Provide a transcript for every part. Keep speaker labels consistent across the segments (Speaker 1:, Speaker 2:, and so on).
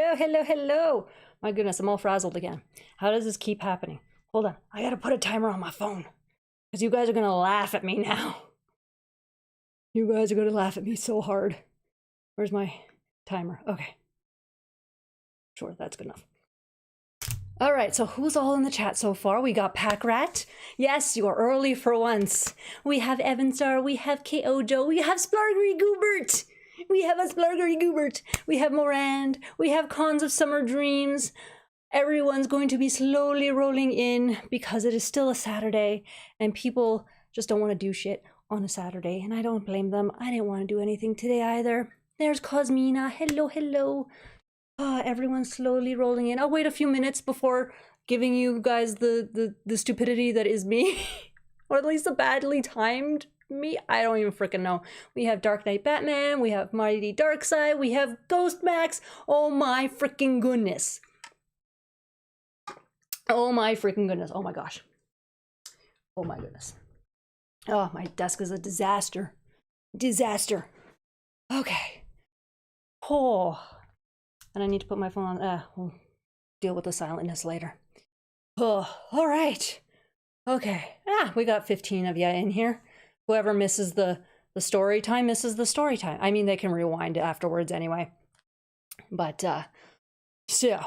Speaker 1: hello, hello, hello. My goodness, I'm all frazzled again. How does this keep happening? Hold on, I gotta put a timer on my phone. Because you guys are gonna laugh at me now. You guys are gonna laugh at me so hard. Where's my timer? Okay. Sure, that's good enough. All right, so who's all in the chat so far? We got Pack Rat. Yes, you're early for once. We have Evanstar, we have KO Joe, we have Splargery Goobert. We have a Splargery Goobert. We have Morand. We have Cons of Summer Dreams. Everyone's going to be slowly rolling in because it is still a Saturday and people just don't want to do shit on a Saturday, and I don't blame them. I didn't want to do anything today either. There's Cosmina. Hello, hello. Everyone's slowly rolling in. I'll wait a few minutes before giving you guys the stupidity that is me. Or at least the badly timed me. I don't even freaking know. We have Dark Knight Batman. We have Mighty Darkseid. We have Ghost Max. Oh my freaking goodness. Oh my freaking goodness. Oh my gosh. Oh my goodness. Oh, my desk is a disaster. Disaster. Okay. Oh. And I need to put my phone on. We'll deal with the silentness later. Oh, all right. Okay. We got 15 of you in here. Whoever misses the story time misses the story time. I mean, they can rewind afterwards anyway. But, so,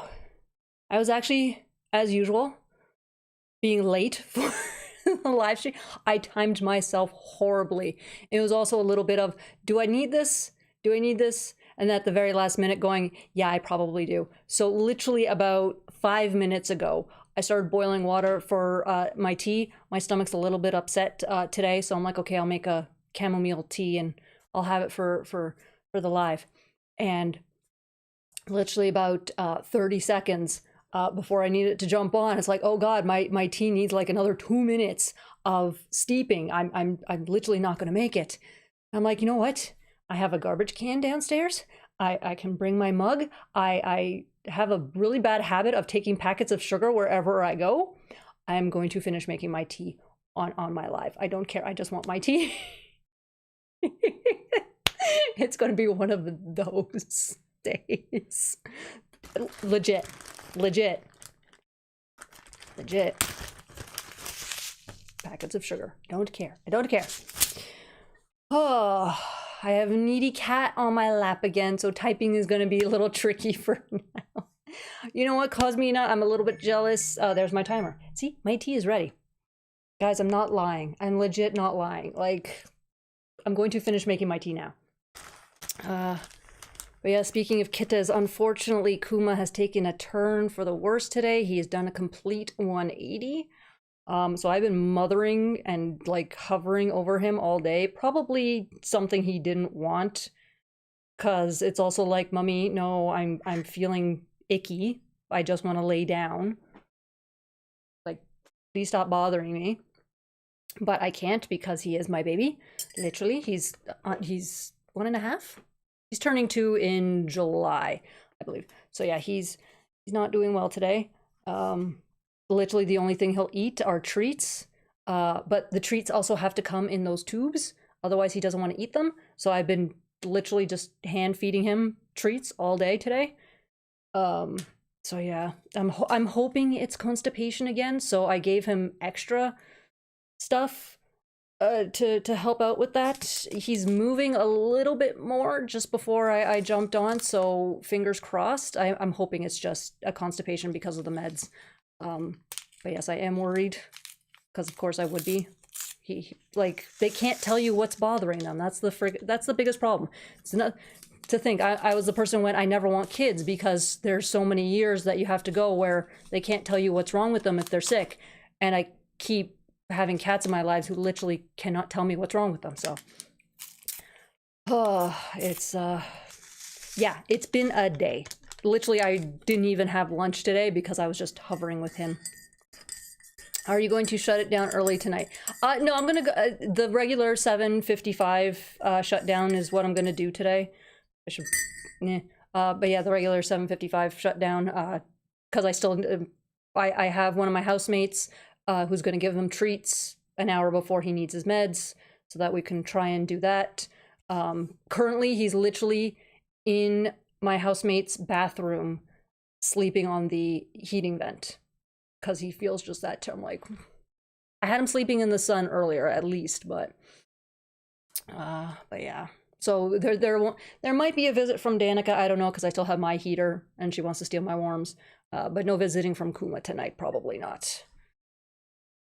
Speaker 1: I was actually, as usual, being late for the live stream. I timed myself horribly. It was also a little bit of, do I need this? Do I need this? And at the very last minute going, yeah, I probably do. So literally about 5 minutes ago, I started boiling water for my tea. My stomach's a little bit upset today, so I'm like, okay, I'll make a chamomile tea and I'll have it for the live. And literally about 30 seconds before I needed to jump on, it's like, oh God, my tea needs like another 2 minutes of steeping. I'm literally not gonna make it. I'm like, you know what? I have a garbage can downstairs. I can bring my mug. I have a really bad habit of taking packets of sugar wherever I go. I'm going to finish making my tea on my live. I don't care. I just want my tea. It's going to be one of those days. Legit. Legit. Legit. Packets of sugar. Don't care. I don't care. Oh, I have a needy cat on my lap again, so typing is going to be a little tricky for now. You know what, Cosmina? I'm a little bit jealous. Oh, there's my timer. See, my tea is ready. Guys, I'm not lying. I'm legit not lying. Like, I'm going to finish making my tea now. But yeah, speaking of kittas, unfortunately, Kuma has taken a turn for the worse today. He has done a complete 180. So I've been mothering and like hovering over him all day. Probably something he didn't want, because it's also like, Mummy, no, I'm feeling icky. I just want to lay down. Like, please stop bothering me. But I can't because he is my baby. Literally, he's 1.5. He's turning 2 in July, I believe. So yeah, he's not doing well today. Literally the only thing he'll eat are treats, but the treats also have to come in those tubes, otherwise he doesn't want to eat them. So I've been literally just hand feeding him treats all day today. So yeah, I'm hoping it's constipation again, so I gave him extra stuff to help out with that. He's moving a little bit more just before I jumped on, so fingers crossed. I'm hoping it's just a constipation because of the meds. But yes, I am worried, because of course I would be. Like, they can't tell you what's bothering them. That's the biggest problem. It's not to think I was the person who went, I never want kids, because there's so many years that you have to go where they can't tell you what's wrong with them if they're sick. And I keep having cats in my lives who literally cannot tell me what's wrong with them. So, oh, it's yeah, it's been a day. Literally, I didn't even have lunch today because I was just hovering with him. Are you going to shut it down early tonight? No, I'm gonna go. The regular 7:55 shutdown is what I'm gonna do today. I should, but yeah, the regular 7:55 shutdown. Because I still, I have one of my housemates who's gonna give him treats an hour before he needs his meds, so that we can try and do that. Currently, he's literally in my housemate's bathroom sleeping on the heating vent because he feels just that. I'm like, I had him sleeping in the sun earlier at least, but yeah. So there might be a visit from Danica. I don't know, because I still have my heater and she wants to steal my worms. But no visiting from Kuma tonight, probably not.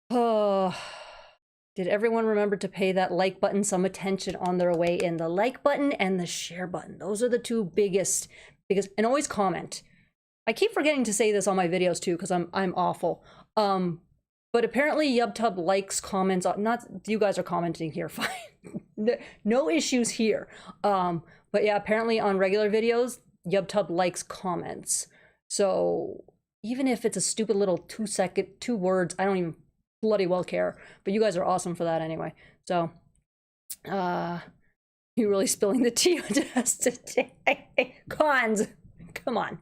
Speaker 1: Oh, did everyone remember to pay that like button some attention on their way in? The like button and the share button. Those are the two biggest, and always comment. I keep forgetting to say this on my videos too, because I'm awful. But apparently YubTub likes comments on, not you guys are commenting here, fine. No issues here. But yeah, apparently on regular videos, YubTub likes comments. So even if it's a stupid little 2 words, I don't even bloody well care. But you guys are awesome for that anyway. So, you're really spilling the tea on us today. Cons, come on.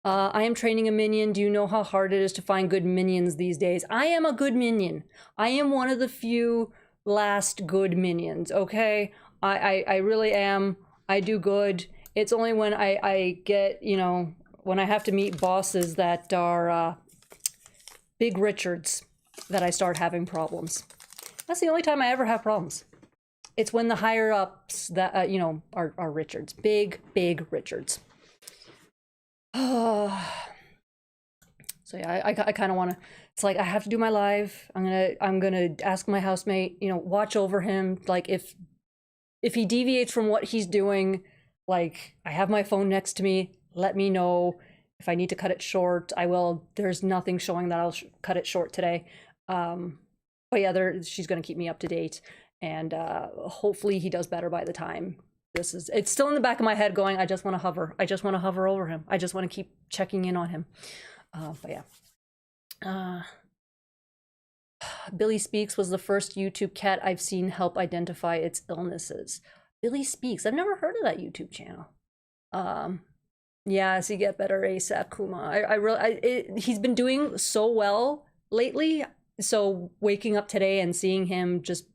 Speaker 1: I am training a minion. Do you know how hard it is to find good minions these days? I am a good minion. I am one of the few last good minions, okay? I really am. I do good. It's only when I get, you know, when I have to meet bosses that are big Richards that I start having problems. That's the only time I ever have problems. It's when the higher ups that, you know, are Richards. Big Richards. So yeah, I kind of want to, it's like I have to do my live. I'm gonna ask my housemate, you know, watch over him. Like if he deviates from what he's doing, like I have my phone next to me, let me know. If I need to cut it short, I will. There's nothing showing that I'll cut it short today. But yeah, she's gonna keep me up to date, and hopefully he does better by the time. It's still in the back of my head going, I just want to hover. I just want to hover over him. I just want to keep checking in on him. But yeah. Billy Speaks was the first YouTube cat I've seen help identify its illnesses. Billy Speaks. I've never heard of that YouTube channel. Yeah, so you get better ASAP, Kuma. He's been doing so well lately. So waking up today and seeing him just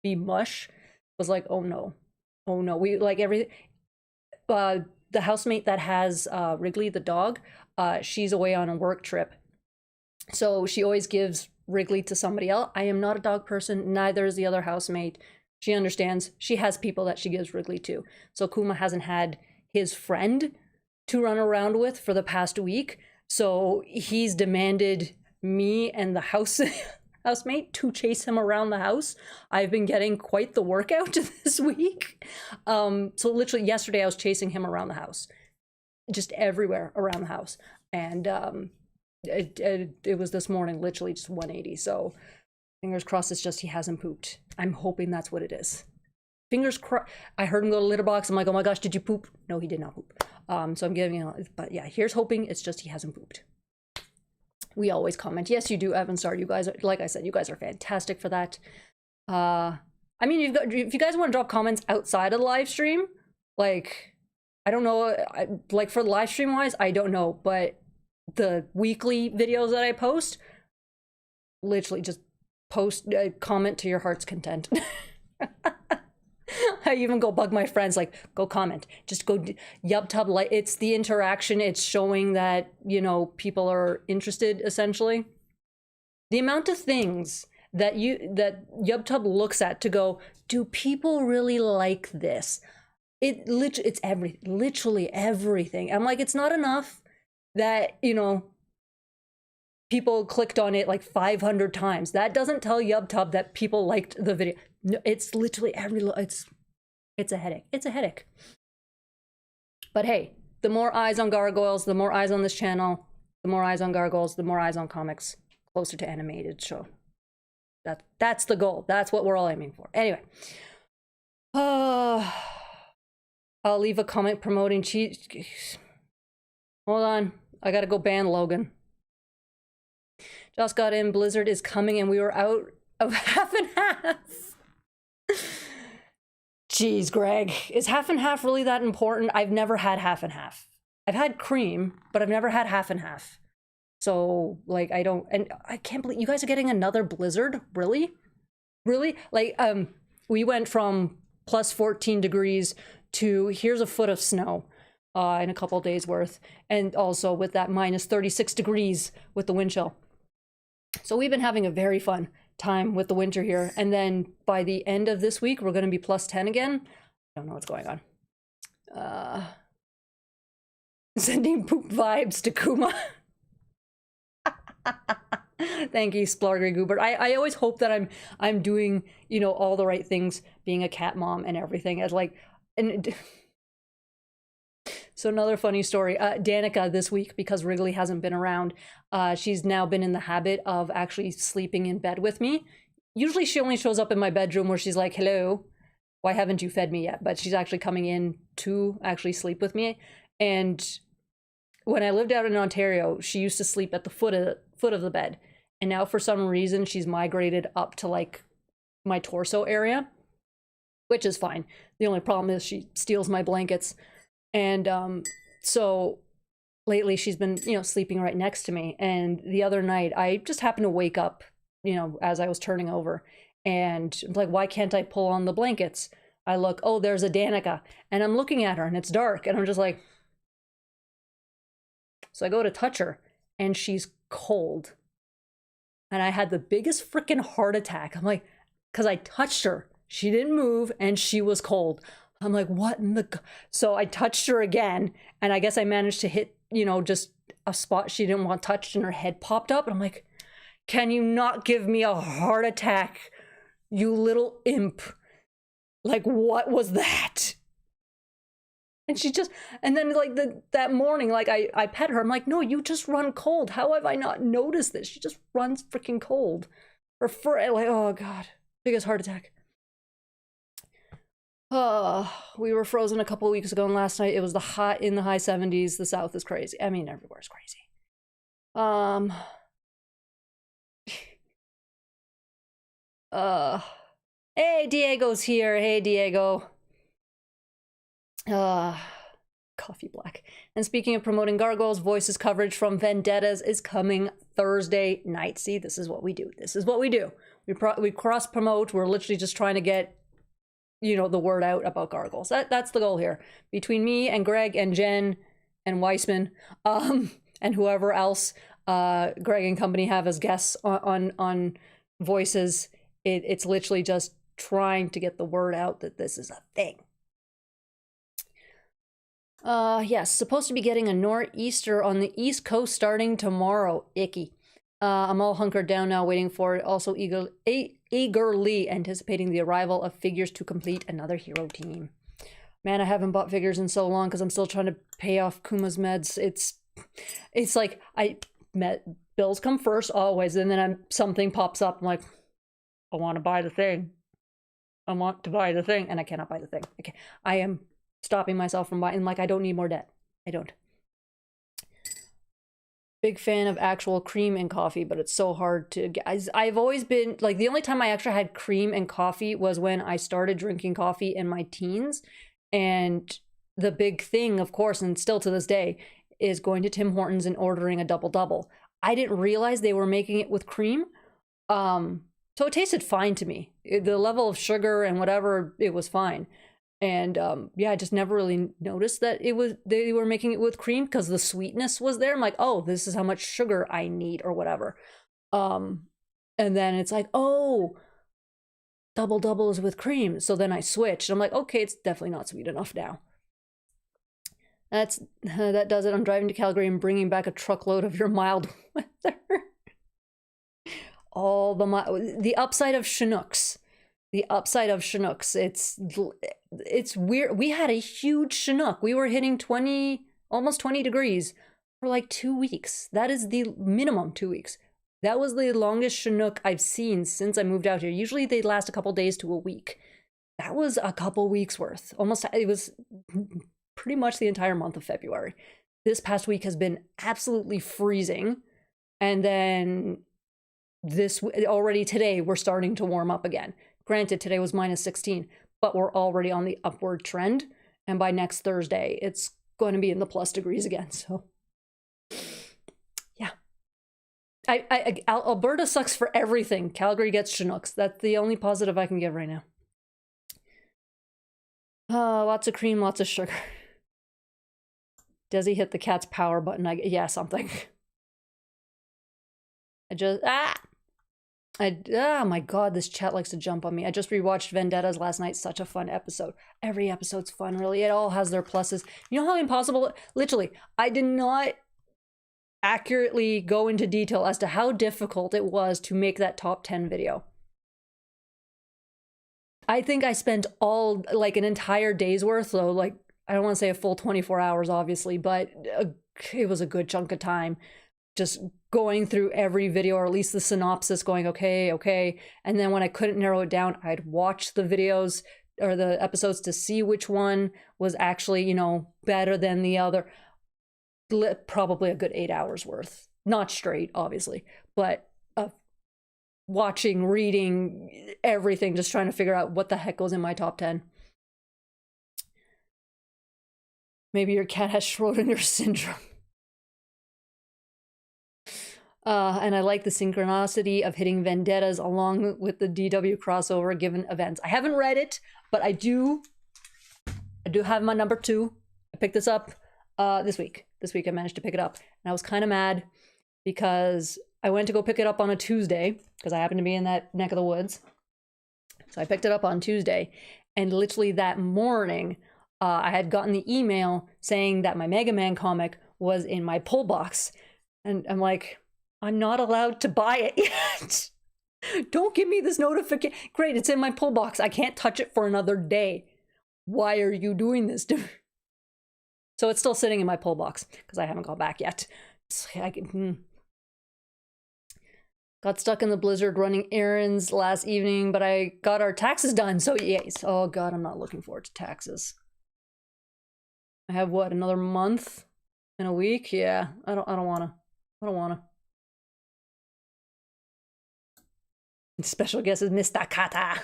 Speaker 1: be mush was like, oh no. Oh no, we like the housemate that has Wrigley the dog, she's away on a work trip. So she always gives Wrigley to somebody else. I am not a dog person, neither is the other housemate. She understands. She has people that she gives Wrigley to. So Kuma hasn't had his friend to run around with for the past week. So he's demanded me and the housemate to chase him around the house. I've been getting quite the workout this week. So literally yesterday I was chasing him around the house, just everywhere around the house. And it was this morning, literally just 180. So fingers crossed it's just he hasn't pooped. I'm hoping that's what it is. Fingers crossed. I heard him go to the litter box. I'm like, oh my gosh, did you poop? No, he did not poop. So I'm giving it, but yeah, here's hoping it's just he hasn't pooped. We always comment. Yes, you do, Evan Star. You guys are, like I said, you guys are fantastic for that. I mean, if you guys want to drop comments outside of the live stream, like, I don't know, like for live stream wise, I don't know, but the weekly videos that I post, literally just post, comment to your heart's content. I even go bug my friends, like, go comment, just go YubTub, like, it's the interaction, it's showing that, you know, people are interested, essentially. The amount of things that YubTub looks at to go, do people really like this? It's literally everything. I'm like, it's not enough that, you know, people clicked on it like 500 times. That doesn't tell YubTub that people liked the video. No, it's literally it's a headache. It's a headache. But hey, the more eyes on Gargoyles, the more eyes on this channel, the more eyes on Gargoyles, the more eyes on comics, closer to animated show. That's the goal. That's what we're all aiming for. Anyway. I'll leave a comment promoting cheese. Hold on. I gotta go ban Logan. Just got in. Blizzard is coming and we were out of half and half. Jeez, Greg, is half and half really that important? I've never had half and half. I've had cream, but I've never had half and half. So, like, I don't, and I can't believe you guys are getting another blizzard. Really? Really? Like, we went from plus 14 degrees to here's a foot of snow. in a couple days worth, and also with that minus 36 degrees with the wind chill. So we've been having a very fun time with the winter here, and then by the end of this week we're going to be plus 10 again. I don't know what's going on. Sending poop vibes to Kuma. Thank you, Splargry Goobert. I always hope that I'm doing, you know, all the right things, being a cat mom and everything. As like, and so another funny story. Danica this week, because Wrigley hasn't been around, she's now been in the habit of actually sleeping in bed with me. Usually she only shows up in my bedroom where she's like, hello, why haven't you fed me yet? But she's actually coming in to actually sleep with me. And when I lived out in Ontario, she used to sleep at the foot of the bed. And now for some reason, she's migrated up to like my torso area, which is fine. The only problem is she steals my blankets. And so lately she's been, you know, sleeping right next to me. And the other night I just happened to wake up, you know, as I was turning over, and I'm like, why can't I pull on the blankets? I look, oh, there's a Danica, and I'm looking at her and it's dark, and I'm just like, so I go to touch her and she's cold. And I had the biggest freaking heart attack. I'm like, because I touched her, she didn't move, and she was cold. I'm like, what in the... So I touched her again, and I guess I managed to hit, you know, just a spot she didn't want touched, and her head popped up. And I'm like, can you not give me a heart attack, you little imp? Like, what was that? And she just... And then, like, that morning, like, I pet her. I'm like, no, you just run cold. How have I not noticed this? She just runs freaking cold. Her fur... Like, oh, God. Biggest heart attack. We were frozen a couple of weeks ago, and last night it was in the high 70s. The South is crazy. I mean, everywhere's crazy. Hey, Diego's here. Hey, Diego. Coffee black. And speaking of promoting Gargoyles, Voices coverage from Vendettas is coming Thursday night. See, this is what we do. This is what we do. We cross promote. We're literally just trying to get, you know, the word out about Gargoyles. That's the goal here. Between me and Greg and Jen and Weissman, and whoever else Greg and company have as guests on Voices, it's literally just trying to get the word out that this is a thing. Yes, supposed to be getting a nor'easter on the East Coast starting tomorrow. Icky. I'm all hunkered down now, waiting for it. Also eagerly anticipating the arrival of figures to complete another hero team. Man, I haven't bought figures in so long because I'm still trying to pay off Kuma's meds. It's like bills come first always, and then something pops up. I'm like, I want to buy the thing. I want to buy the thing, and I cannot buy the thing. Okay, I am stopping myself from buying. Like, I don't need more debt. I don't. Big fan of actual cream and coffee, but it's so hard to get. I've always been, like, the only time I actually had cream and coffee was when I started drinking coffee in my teens. And the big thing, of course, and still to this day, is going to Tim Hortons and ordering a double-double. I didn't realize they were making it with cream. So it tasted fine to me. The level of sugar and whatever, it was fine. And yeah, I just never really noticed that they were making it with cream because the sweetness was there. I'm like, oh, this is how much sugar I need or whatever. And then it's like, oh, double-double is with cream. So then I switched. I'm like, okay, it's definitely not sweet enough now. That does it. I'm driving to Calgary and bringing back a truckload of your mild weather. All the upside of Chinooks. The upside of Chinooks. It's weird. We had a huge Chinook. We were hitting almost 20 degrees for like 2 weeks. That is the minimum 2 weeks. That was the longest Chinook I've seen since I moved out here. Usually they last a couple days to a week. That was a couple weeks worth. It was pretty much the entire month of February. This past week has been absolutely freezing. And then already today, we're starting to warm up again. Granted, today was minus 16, but we're already on the upward trend. And by next Thursday, it's going to be in the plus degrees again. So, yeah. Alberta sucks for everything. Calgary gets Chinooks. That's the only positive I can give right now. Lots of cream, lots of sugar. Does he hit the cat's power button? Yeah, something. Oh my god, this chat likes to jump on me. I just rewatched Vendettas last night. Such a fun episode. Every episode's fun, really. It all has their pluses. You know how impossible, literally, I did not accurately go into detail as to how difficult it was to make that top 10 video. I think I spent all, like, an entire day's worth, so, like, I don't want to say a full 24 hours, obviously, but it was a good chunk of time just going through every video, or at least the synopsis, going, okay. And then when I couldn't narrow it down, I'd watch the videos or the episodes to see which one was actually, you know, better than the other. Probably a good 8 hours worth. Not straight, obviously, but watching, reading, everything, just trying to figure out what the heck goes in my top 10. Maybe your cat has Schrodinger syndrome. And I like the synchronicity of hitting Vendettas along with the DW crossover given events. I haven't read it, but I do have my number 2. I picked this up this week. This week I managed to pick it up. And I was kind of mad because I went to go pick it up on a Tuesday because I happened to be in that neck of the woods. So I picked it up on Tuesday, and literally that morning I had gotten the email saying that my Mega Man comic was in my pull box. And I'm like, I'm not allowed to buy it yet. Don't give me this notification. Great, it's in my pull box. I can't touch it for another day. Why are you doing this to me? So it's still sitting in my pull box because I haven't gone back yet. Got stuck in the blizzard running errands last evening, but I got our taxes done. So yes. Oh god, I'm not looking forward to taxes. I have what, another month and a week? Yeah, I don't wanna. Special guest is Mr. Kata.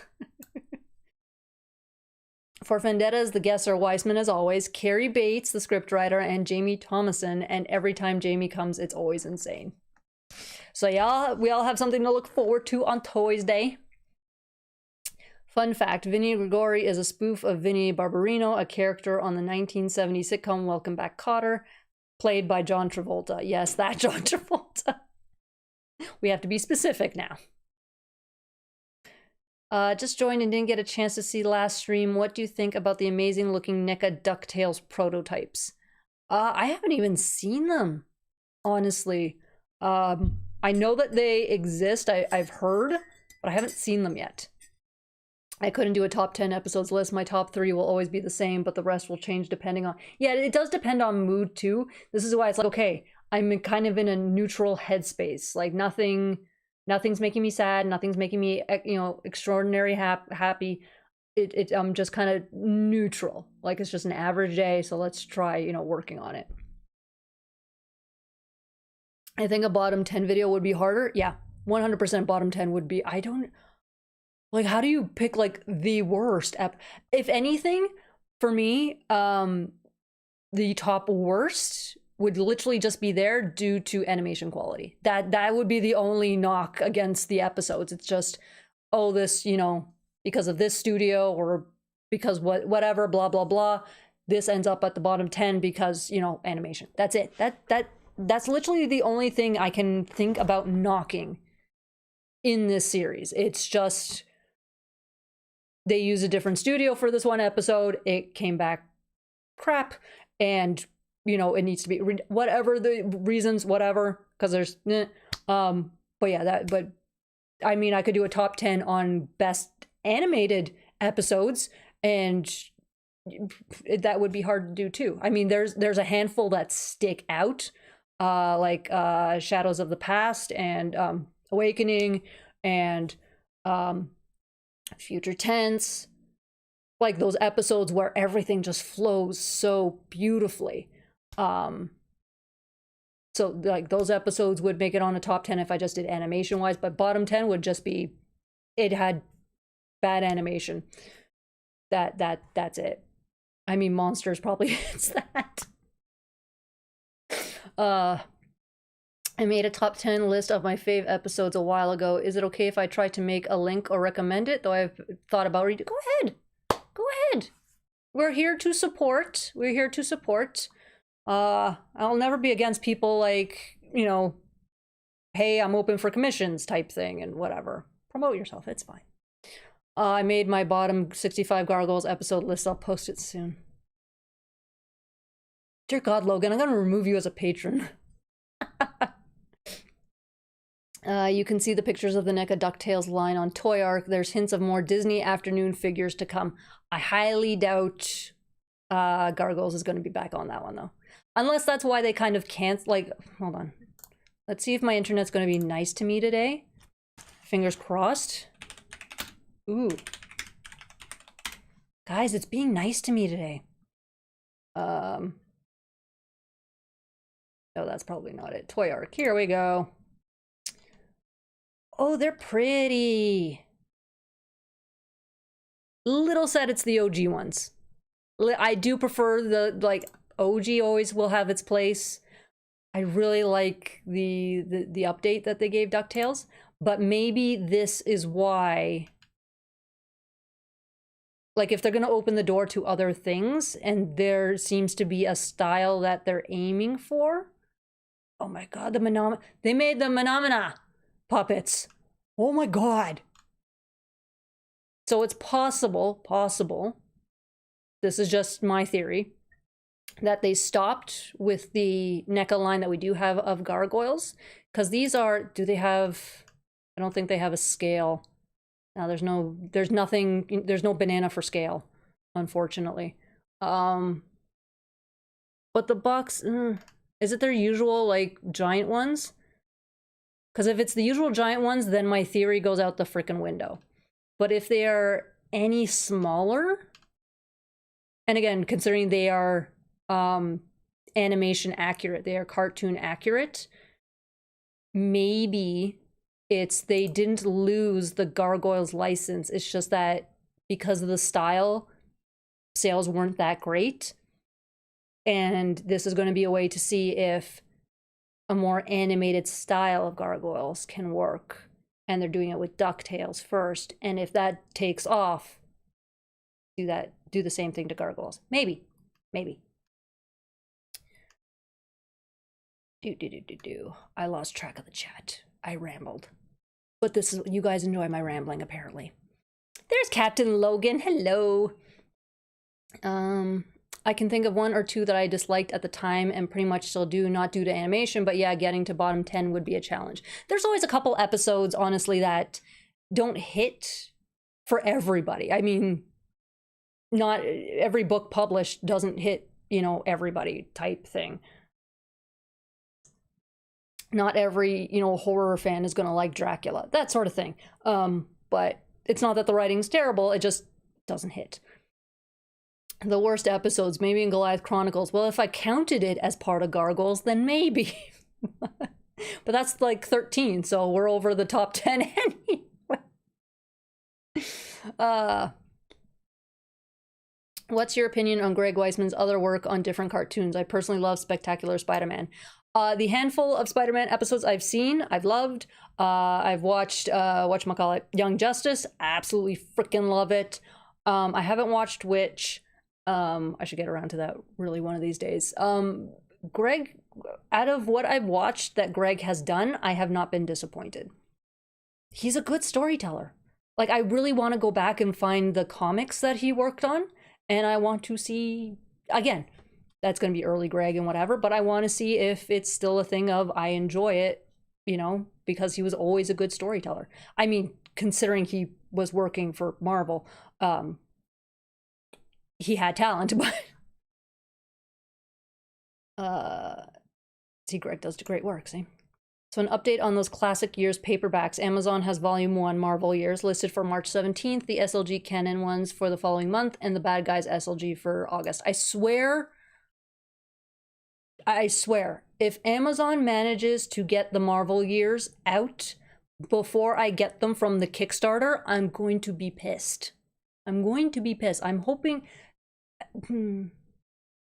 Speaker 1: For Vendettas, the guests are Weissman as always, Carrie Bates, the scriptwriter, and Jamie Thomason, and every time Jamie comes, it's always insane. So yeah, we all have something to look forward to on Toys Day. Fun fact, Vinny Grigori is a spoof of Vinny Barbarino, a character on the 1970 sitcom Welcome Back, Kotter, played by John Travolta. Yes, that John Travolta. We have to be specific now. Just joined and didn't get a chance to see last stream. What do you think about the amazing looking NECA DuckTales prototypes? I haven't even seen them, honestly. I know that they exist. I've heard, but I haven't seen them yet. I couldn't do a top 10 episodes list. My top 3 will always be the same, but the rest will change depending on... Yeah, it does depend on mood too. This is why it's like, okay, I'm kind of in a neutral headspace. Like nothing's making me sad. Nothing's making me, you know, extraordinary happy. I'm just kind of neutral. Like it's just an average day. So let's try, you know, working on it. I think a bottom 10 video would be harder. Yeah, 100% bottom 10 would be. I don't... Like, how do you pick, like, the worst If anything, for me, the top worst would literally just be there due to animation quality. That would be the only knock against the episodes. It's just, oh, this, you know, because of this studio or because whatever, blah, blah, blah. This ends up at the bottom 10 because, you know, animation. That's it. That's literally the only thing I can think about knocking in this series. It's just... They use a different studio for this one episode. It came back crap, and you know it needs to be whatever the reasons, whatever. Because there's, but yeah, but I mean, I could do a top 10 on best animated episodes, and that would be hard to do too. I mean, there's a handful that stick out, like Shadows of the Past and Awakening and Future Tense, like those episodes where everything just flows so beautifully. So like those episodes would make it on a top 10 if I just did animation wise, but bottom 10 would just be it had bad animation. That's it. I mean, Monsters probably hits that. I made a top 10 list of my fave episodes a while ago. Is it okay if I try to make a link or recommend it? Though I've thought about reading. Go ahead. Go ahead. We're here to support. We're here to support. I'll never be against people like, you know, hey, I'm open for commissions type thing and whatever. Promote yourself, it's fine. I made my bottom 65 Gargoyles episode list. I'll post it soon. Dear God, Logan, I'm gonna remove you as a patron. You can see the pictures of the NECA DuckTales line on Toy Arc. There's hints of more Disney afternoon figures to come. I highly doubt Gargoyles is going to be back on that one, though. Unless that's why they kind of can't, like, hold on. Let's see if my internet's going to be nice to me today. Fingers crossed. Ooh. Guys, it's being nice to me today. Oh, that's probably not it. Toy Arc. Here we go. Oh, they're pretty. Little said it's the OG ones. I do prefer the, like, OG always will have its place. I really like the update that they gave DuckTales, but maybe this is why, like, if they're going to open the door to other things and there seems to be a style that they're aiming for. Oh my God, they made the Menomina puppets. Oh my God. So it's possible, this is just my theory, that they stopped with the NECA line that we do have of Gargoyles. Because these are, do they have, I don't think they have a scale. Now there's no banana for scale, unfortunately. But the box, is it their usual, like, giant ones? Because if it's the usual giant ones, then my theory goes out the frickin' window. But if they are any smaller, and again, considering they are animation accurate, they are cartoon accurate, maybe it's they didn't lose the Gargoyles license. It's just that because of the style, sales weren't that great. And this is going to be a way to see if a more animated style of Gargoyles can work. And they're doing it with DuckTales first. And if that takes off, do the same thing to Gargoyles. Maybe. I lost track of the chat. I rambled. But this is, you guys enjoy my rambling, apparently. There's Captain Logan. Hello. I can think of one or two that I disliked at the time and pretty much still do, not due to animation, but yeah, getting to bottom 10 would be a challenge. There's always a couple episodes, honestly, that don't hit for everybody. I mean, not every book published doesn't hit, you know, everybody type thing. Not every, you know, horror fan is going to like Dracula, that sort of thing. But it's not that the writing's terrible, it just doesn't hit. The worst episodes, maybe in Goliath Chronicles. Well, if I counted it as part of Gargoyles, then maybe. But that's like 13, so we're over the top 10 anyway. What's your opinion on Greg Weisman's other work on different cartoons? I personally love Spectacular Spider-Man. The handful of Spider-Man episodes I've seen, I've loved. I've watched, whatchamacallit, Young Justice. Absolutely freaking love it. I haven't watched Witch. I should get around to that really one of these days. Greg, out of what I've watched that Greg has done, I have not been disappointed. He's a good storyteller. Like, I really want to go back and find the comics that he worked on, and I want to see, again, that's going to be early Greg and whatever, but I want to see if it's still a thing of I enjoy it, you know, because he was always a good storyteller. I mean, considering he was working for Marvel, he had talent, but see, Greg does great work, see? So an update on those classic years paperbacks. Amazon has volume 1 Marvel years listed for March 17th, the SLG canon ones for the following month, and the Bad Guys SLG for August. I swear, if Amazon manages to get the Marvel years out before I get them from the Kickstarter, I'm going to be pissed. I'm hoping,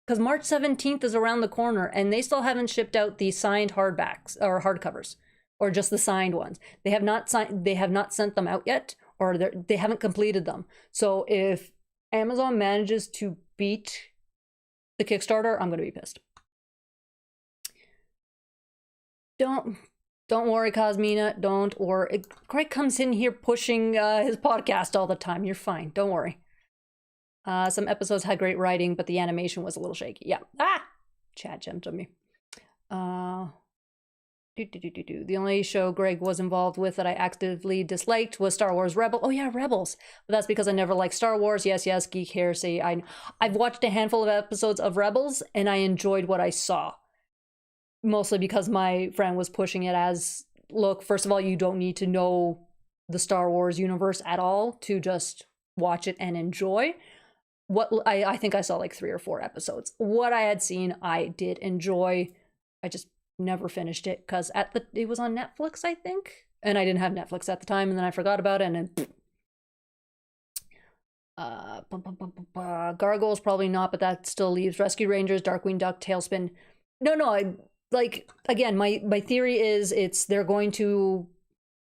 Speaker 1: because March 17th is around the corner and they still haven't shipped out the signed hardbacks or hardcovers, or just the signed ones. They have not sent them out yet, or they haven't completed them. So if Amazon manages to beat the Kickstarter, I'm going to be pissed. Don't worry, Cosmina. Don't worry. Greg comes in here pushing his podcast all the time. You're fine. Don't worry. Some episodes had great writing, but the animation was a little shaky. Yeah. Ah! Chat jumped on me. The only show Greg was involved with that I actively disliked was Star Wars Rebels. Oh yeah, Rebels. But that's because I never liked Star Wars. Yes, geek heresy. I've watched a handful of episodes of Rebels and I enjoyed what I saw. Mostly because my friend was pushing it as, look, first of all, you don't need to know the Star Wars universe at all to just watch it and enjoy. What I think I saw like 3 or 4 episodes. What I had seen, I did enjoy. I just never finished it because it was on Netflix, I think, and I didn't have Netflix at the time, and then I forgot about it, and then Gargoyles probably not, but that still leaves Rescue Rangers, Darkwing Duck, Tailspin. No, I like, again, my theory is they're going to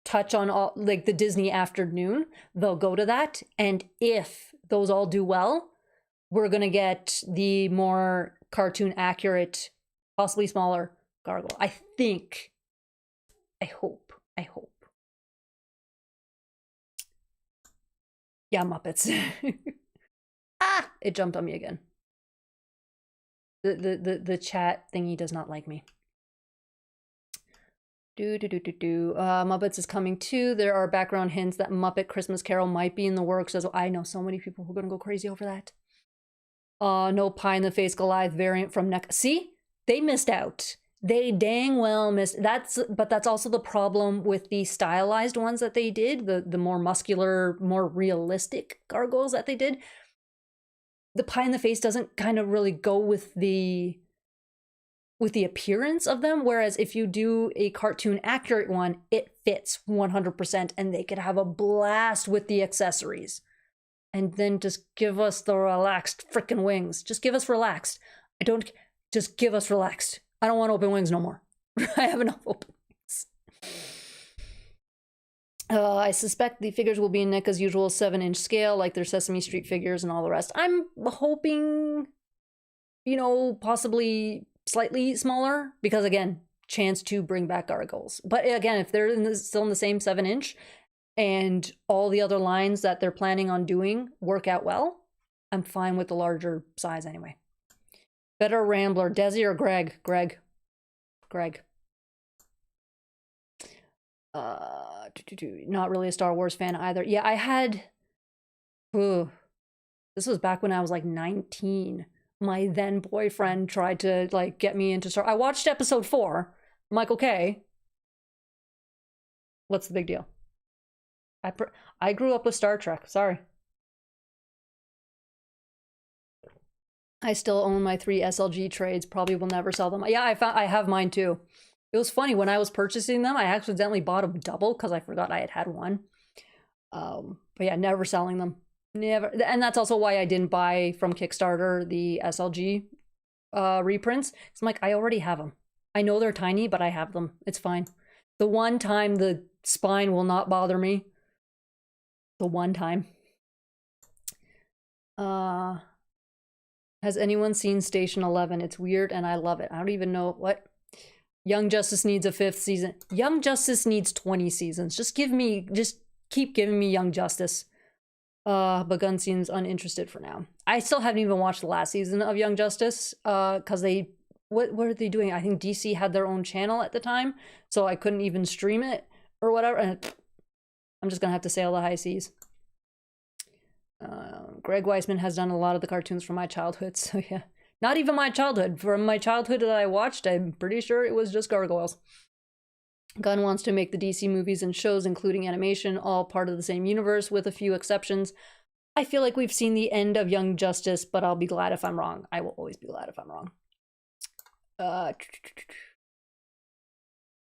Speaker 1: touch on all, like, the Disney afternoon. They'll go to that, and if those all do well, we're gonna get the more cartoon accurate, possibly smaller Gargoyle. I think. I hope. Yeah, Muppets. Ah! It jumped on me again. The chat thingy does not like me. Muppets is coming too. There are background hints that Muppet Christmas Carol might be in the works as well. I know so many people who are gonna go crazy over that. No pie in the face Goliath variant from NECA. See? They missed out. They dang well missed. But that's also the problem with the stylized ones that they did, the more muscular, more realistic gargoyles that they did. The pie in the face doesn't kind of really go with the appearance of them, whereas if you do a cartoon accurate one, it fits 100% and they could have a blast with the accessories. And then just give us the relaxed freaking wings. Just give us relaxed. Just give us relaxed. I don't want open wings no more. I have enough open wings. I suspect the figures will be in NECA's usual 7-inch scale, like their Sesame Street figures and all the rest. I'm hoping, possibly slightly smaller, because again, chance to bring back Gargoyles. But again, if they're still in the same 7-inch and all the other lines that they're planning on doing work out well, I'm fine with the larger size anyway. Better Rambler, Desi or Greg? Greg. Not really a Star Wars fan either. Yeah, I had... this was back when I was like 19. My then boyfriend tried to like get me into I watched episode 4. I'm like, okay. What's the big deal? I grew up with Star Trek. Sorry. I still own my 3 SLG trades. Probably will never sell them. Yeah, I have mine too. It was funny when I was purchasing them. I accidentally bought them double because I forgot I had one. But yeah, never selling them. Never. And that's also why I didn't buy from Kickstarter the SLG reprints. So I'm like, I already have them. I know they're tiny, but I have them. It's fine. The one time the spine will not bother me. The one time. Has anyone seen Station 11? It's weird and I love it. I don't even know what. Young Justice needs a 5th season. Young Justice needs 20 seasons. Just keep giving me Young Justice. But Gunn seems uninterested for now. I still haven't even watched the last season of Young Justice because what are they doing? I think DC had their own channel at the time, so I couldn't even stream it or whatever. And I'm just gonna have to sail the high seas. Greg Weisman has done a lot of the cartoons from my childhood, so yeah. Not even my childhood. From my childhood that I watched, I'm pretty sure it was just Gargoyles. Gunn wants to make the DC movies and shows, including animation, all part of the same universe, with a few exceptions. I feel like we've seen the end of Young Justice, but I'll be glad if I'm wrong. I will always be glad if I'm wrong.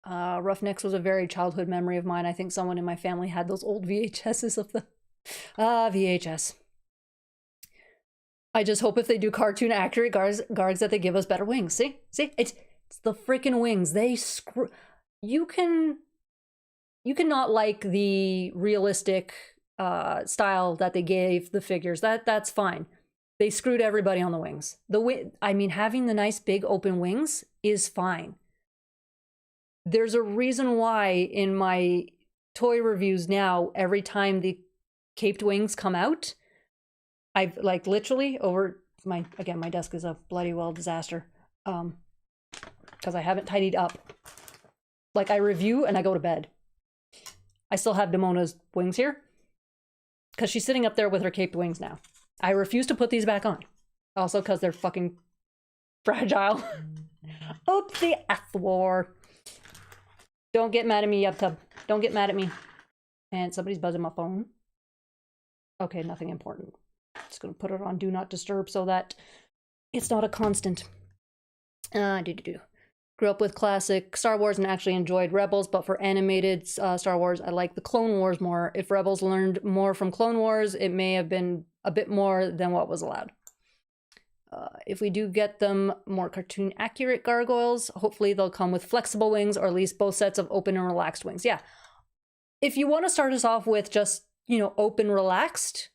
Speaker 1: Roughnecks was a very childhood memory of mine. I think someone in my family had those old VHSs of the... VHS. I just hope if they do cartoon accurate guards that they give us better wings. See? It's the freaking wings. They screw... You cannot like the realistic style that they gave the figures. That's fine. They screwed everybody on the wings. I mean, having the nice big open wings is fine. There's a reason why in my toy reviews now, every time the caped wings come out, I've like literally over my desk is a bloody well disaster. Because I haven't tidied up. Like I review and I go to bed. I still have Damona's wings here. Because she's sitting up there with her caped wings now. I refuse to put these back on. Also because they're fucking fragile. Oopsie, Athwar. Don't get mad at me, YubTub. Don't get mad at me. And somebody's buzzing my phone. Okay, nothing important. Just gonna put it on Do Not Disturb so that it's not a constant. Grew up with classic Star Wars and actually enjoyed Rebels, but for animated Star Wars, I like the Clone Wars more. If Rebels learned more from Clone Wars, it may have been a bit more than what was allowed. If we do get them more cartoon accurate gargoyles, hopefully they'll come with flexible wings or at least both sets of open and relaxed wings. Yeah. If you want to start us off with just, you know, open, relaxed,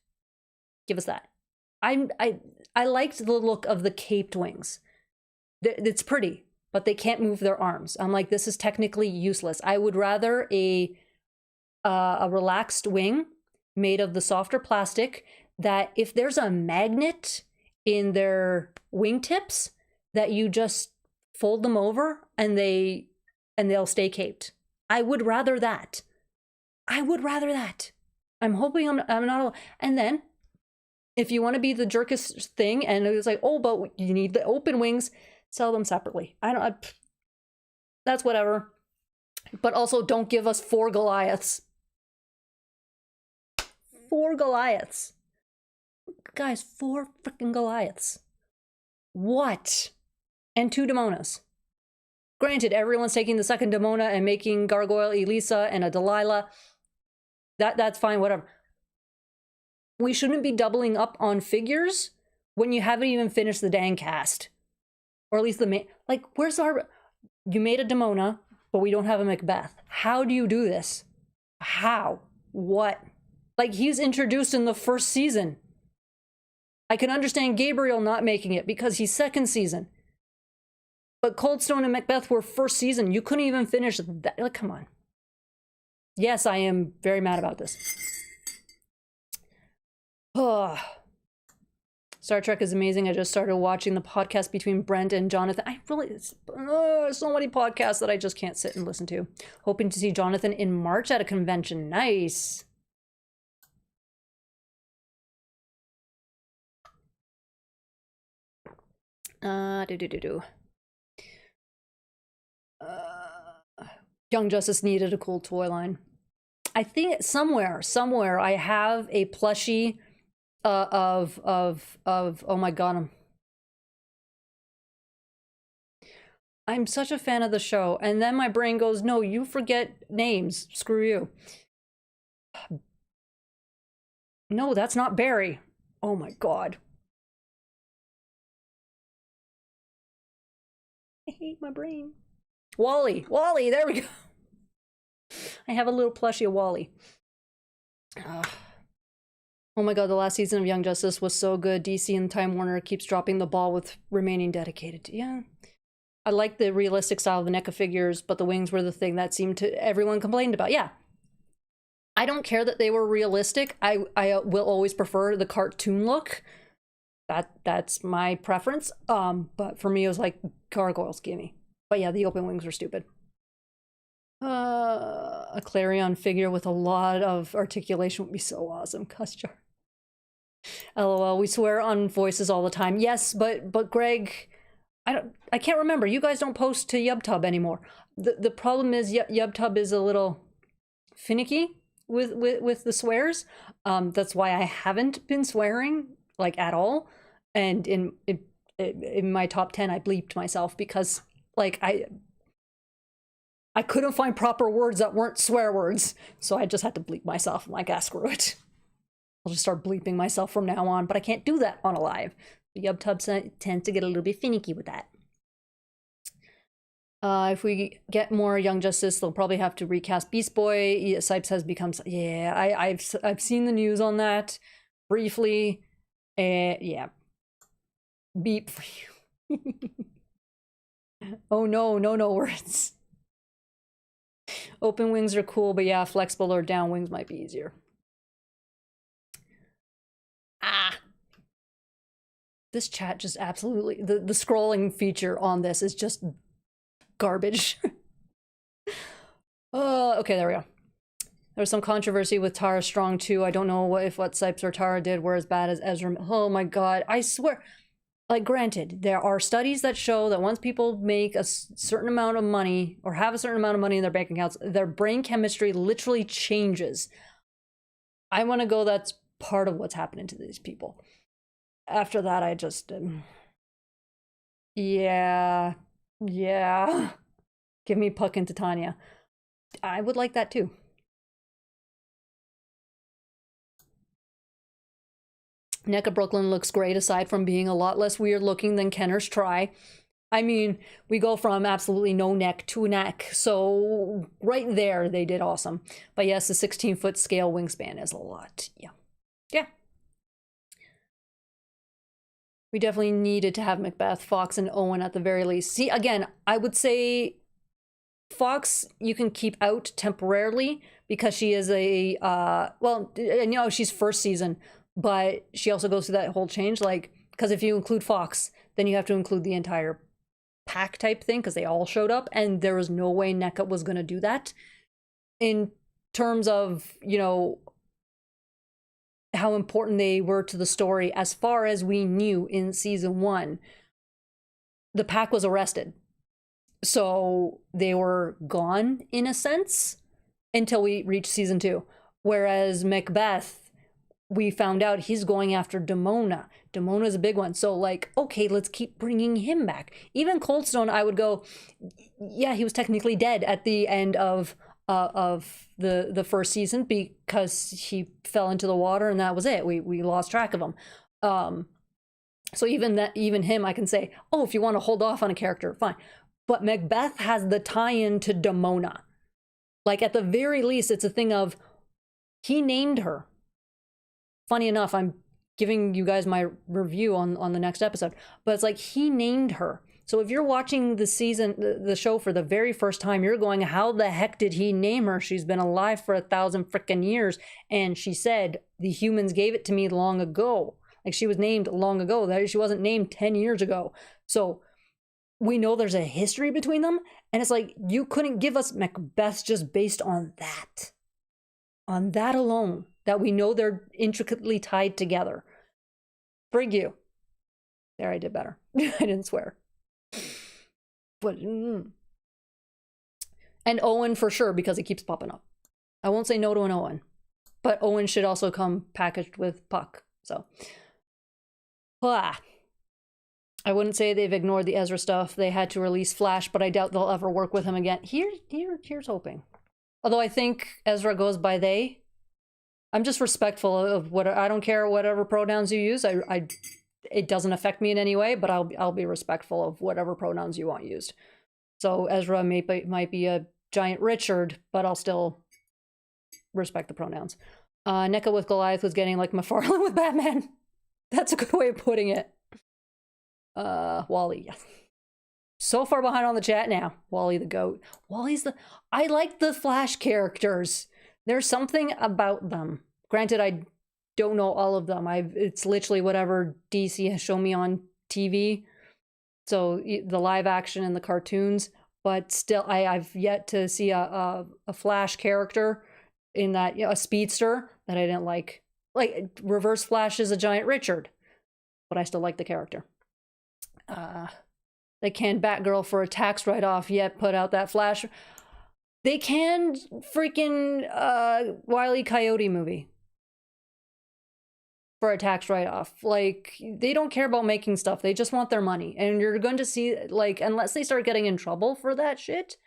Speaker 1: give us that. I liked the look of the caped wings. It's pretty, but they can't move their arms. I'm like, this is technically useless. I would rather a relaxed wing made of the softer plastic that if there's a magnet in their wingtips, that you just fold them over and they'll stay caped. I would rather that. I would rather that. I'm hoping I'm not. And then, if you want to be the jerkest thing, and it was like, oh, but you need the open wings, sell them separately. That's whatever. But also, don't give us 4 Goliaths. 4 Goliaths. Guys, 4 freaking Goliaths. What? And 2 Damonas. Granted, everyone's taking the second Damona and making Gargoyle Elisa and a Delilah. That's fine, whatever. We shouldn't be doubling up on figures when you haven't even finished the dang cast. Or at least the main... Like, where's our... You made a Damona, but we don't have a Macbeth. How do you do this? How? What? Like, he's introduced in the first season. I can understand Gabriel not making it because he's second season. But Coldstone and Macbeth were first season. You couldn't even finish that. Like, come on. Yes, I am very mad about this. Star Trek is amazing. I just started watching the podcast between Brent and Jonathan. So many podcasts that I just can't sit and listen to. Hoping to see Jonathan in March at a convention. Nice. Young Justice needed a cool toy line. I think somewhere I have a plushie of oh my god, I'm such a fan of the show, and then my brain goes, no, you forget names, screw you. No, that's not Barry. Oh my god, I hate my brain. Wally, there we go. I have a little plushie of Wally. Oh my god, the last season of Young Justice was so good. DC and Time Warner keeps dropping the ball with remaining dedicated. Yeah. I like the realistic style of the NECA figures, but the wings were the thing that seemed to everyone complained about. Yeah. I don't care that they were realistic. I will always prefer the cartoon look. That's my preference. But for me, it was like Gargoyles, gimme. But yeah, the open wings were stupid. A Clarion figure with a lot of articulation would be so awesome. Custard. LOL, we swear on voices all the time. Yes, but Greg, I can't remember. You guys don't post to YubTub anymore. The problem is YubTub is a little finicky with the swears. That's why I haven't been swearing like at all. And in my top 10, I bleeped myself because like I couldn't find proper words that weren't swear words, so I just had to bleep myself. I'm like, ah, screw it. I'll just start bleeping myself from now on, but I can't do that on a live. The YubTub tends to get a little bit finicky with that. If we get more Young Justice, they'll probably have to recast Beast Boy. Sipes has become... Yeah, I've seen the news on that briefly. Yeah. Beep for you. Oh no, no words. Open wings are cool, but yeah, flexible or down wings might be easier. Ah. This chat just absolutely, the scrolling feature on this is just garbage. Okay, there we go. There was some controversy with Tara Strong too. I don't know if what Sipes or Tara did were as bad as Ezra. Oh my god, I swear. Like, granted, there are studies that show that once people make a certain amount of money or have a certain amount of money in their bank accounts, their brain chemistry literally changes. I want to go that's part of what's happening to these people. After that, I just... yeah. Give me Puck and Titania. I would like that too. NECA Brooklyn looks great aside from being a lot less weird looking than Kenner's Try. I mean, we go from absolutely no neck to neck, so right there they did awesome. But yes, the 16-foot scale wingspan is a lot. Yeah. We definitely needed to have Macbeth, Fox, and Owen at the very least. See, again, I would say Fox you can keep out temporarily because she is a, well, you know, she's first season, but she also goes through that whole change, like, because if you include Fox, then you have to include the entire pack type thing because they all showed up, and there was no way NECA was going to do that. In terms of, you know, how important they were to the story, as far as we knew in season 1, the pack was arrested. So they were gone in a sense until we reached season 2. Whereas Macbeth, we found out he's going after Demona. Demona's a big one. So like, okay, let's keep bringing him back. Even Coldstone, I would go, yeah, he was technically dead at the end of the first season because he fell into the water and that was it. We lost track of him. So even him, I can say, oh, if you want to hold off on a character, fine. But Macbeth has the tie-in to Demona. Like, at the very least, it's a thing of he named her. Funny enough, I'm giving you guys my review on the next episode, but it's like he named her. So if you're watching the season, the show for the very first time, you're going, how the heck did he name her? She's been alive for 1,000 freaking years. And she said, the humans gave it to me long ago. Like, she was named long ago. She wasn't named 10 years ago. So we know there's a history between them. And it's like, you couldn't give us Macbeth just based on that. On that alone, that we know they're intricately tied together. Frig you. There, I did better. I didn't swear. But and Owen for sure, because he keeps popping up. I won't say no to an Owen, but Owen should also come packaged with Puck. So I wouldn't say they've ignored the Ezra stuff. They had to release Flash, but I doubt they'll ever work with him again. Here's hoping. Although I think Ezra goes by they. I'm just respectful of what, I don't care whatever pronouns you use. It doesn't affect me in any way, but I'll be respectful of whatever pronouns you want used. So Ezra might be a giant Richard, but I'll still respect the pronouns. NECA with Goliath was getting like McFarlane with Batman. That's a good way of putting it. Wally, yes. So far behind on the chat now. Wally the goat. I like the Flash characters. There's something about them. Granted, I don't know all of them. It's literally whatever DC has shown me on TV. So the live action and the cartoons, but still I've yet to see a Flash character in that, you know, a speedster that I didn't like. Like, Reverse Flash is a giant Richard, but I still like the character. They canned Batgirl for a tax write-off, yet put out that Flash. They canned freaking Wile E. Coyote movie for a tax write-off. Like, they don't care about making stuff. They just want their money. And you're going to see, like, unless they start getting in trouble for that shit,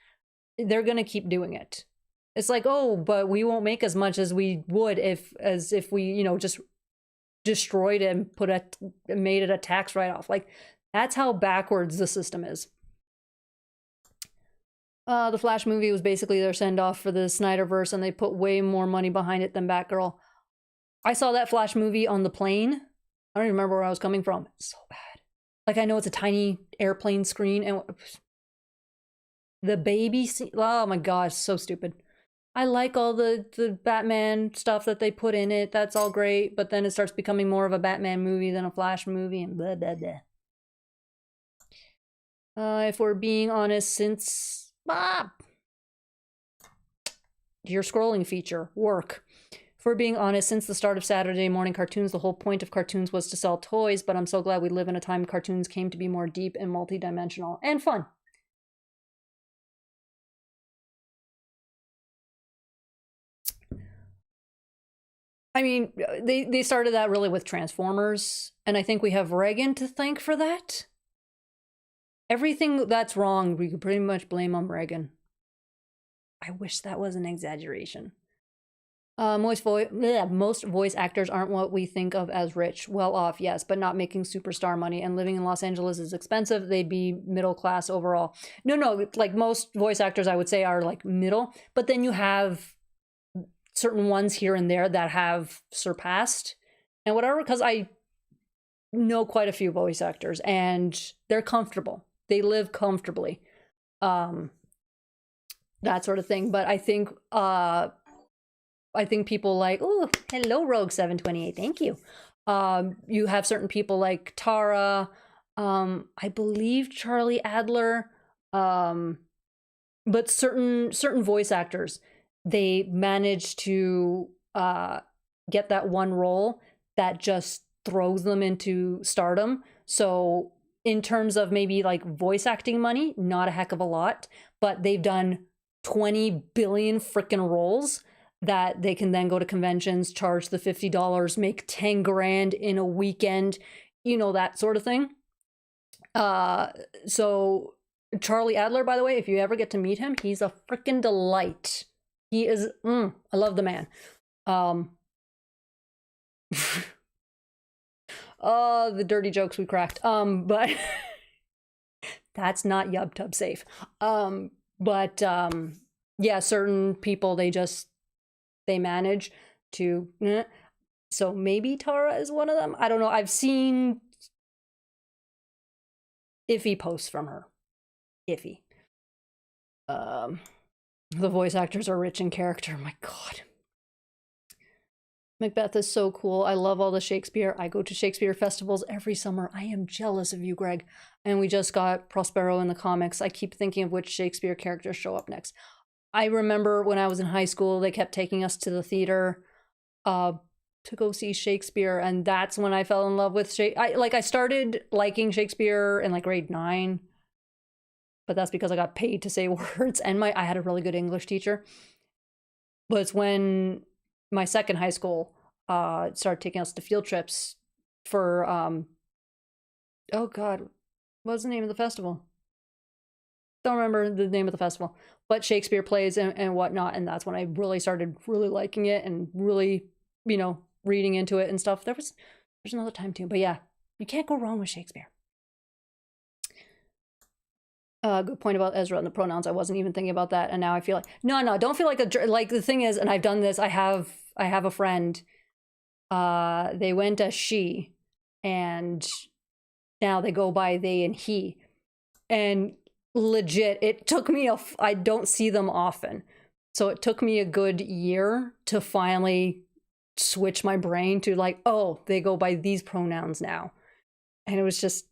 Speaker 1: they're going to keep doing it. It's like, oh, but we won't make as much as we would if we, you know, just destroyed it and made it a tax write-off. Like, that's how backwards the system is. The Flash movie was basically their send-off for the Snyderverse, and they put way more money behind it than Batgirl. I saw that Flash movie on the plane. I don't even remember where I was coming from. It's so bad. Like, I know it's a tiny airplane screen, and The baby scene. Oh my gosh, so stupid. I like all the Batman stuff that they put in it. That's all great, but then it starts becoming more of a Batman movie than a Flash movie, and blah blah blah. If we're being honest, since your scrolling feature work. If we're being honest, since the start of Saturday morning cartoons, the whole point of cartoons was to sell toys, but I'm so glad we live in a time cartoons came to be more deep and multi-dimensional and fun. I mean, they started that really with Transformers, and I think we have Reagan to thank for that. Everything that's wrong, we could pretty much blame on Reagan. I wish that was an exaggeration. Most voice actors aren't what we think of as rich. Well off, yes, but not making superstar money, and living in Los Angeles is expensive. They'd be middle class overall. No, like most voice actors I would say are like middle, but then you have certain ones here and there that have surpassed and whatever, because I know quite a few voice actors and they're comfortable. They live comfortably. That sort of thing. But I think people like, oh, hello, Rogue 728, thank you. You have certain people like Tara, I believe Charlie Adler, but certain voice actors, they manage to get that one role that just throws them into stardom. So in terms of maybe like voice acting money, not a heck of a lot, but they've done 20 billion freaking roles that they can then go to conventions, charge the $50, make 10 grand in a weekend, you know, that sort of thing. So Charlie Adler, by the way, if you ever get to meet him, he's a freaking delight. He is, I love the man. Oh, the dirty jokes we cracked. But that's not YubTub safe. Yeah, certain people, they manage to, so maybe Tara is one of them. I don't know. I've seen iffy posts from her. Iffy. The voice actors are rich in character. My God. Macbeth is so cool. I love all the Shakespeare. I go to Shakespeare festivals every summer. I am jealous of you, Greg. And we just got Prospero in the comics. I keep thinking of which Shakespeare characters show up next. I remember when I was in high school, they kept taking us to the theater to go see Shakespeare. And that's when I fell in love with Shakespeare. I started liking Shakespeare in like grade 9. But that's because I got paid to say words, and I had a really good English teacher. But it's when my second high school started taking us to field trips for oh God, what's the name of the festival? Don't remember the name of the festival, but Shakespeare plays and whatnot, and that's when I really started really liking it and really, you know, reading into it and stuff. There's another time too, but yeah, you can't go wrong with Shakespeare. Good point about Ezra and the pronouns. I wasn't even thinking about that, and now I feel like no, don't feel like like the thing is, and I've done this. I have a friend. They went as she, and now they go by they and he, and legit, it took me I don't see them often, so it took me a good year to finally switch my brain to like, oh, they go by these pronouns now, and it was just,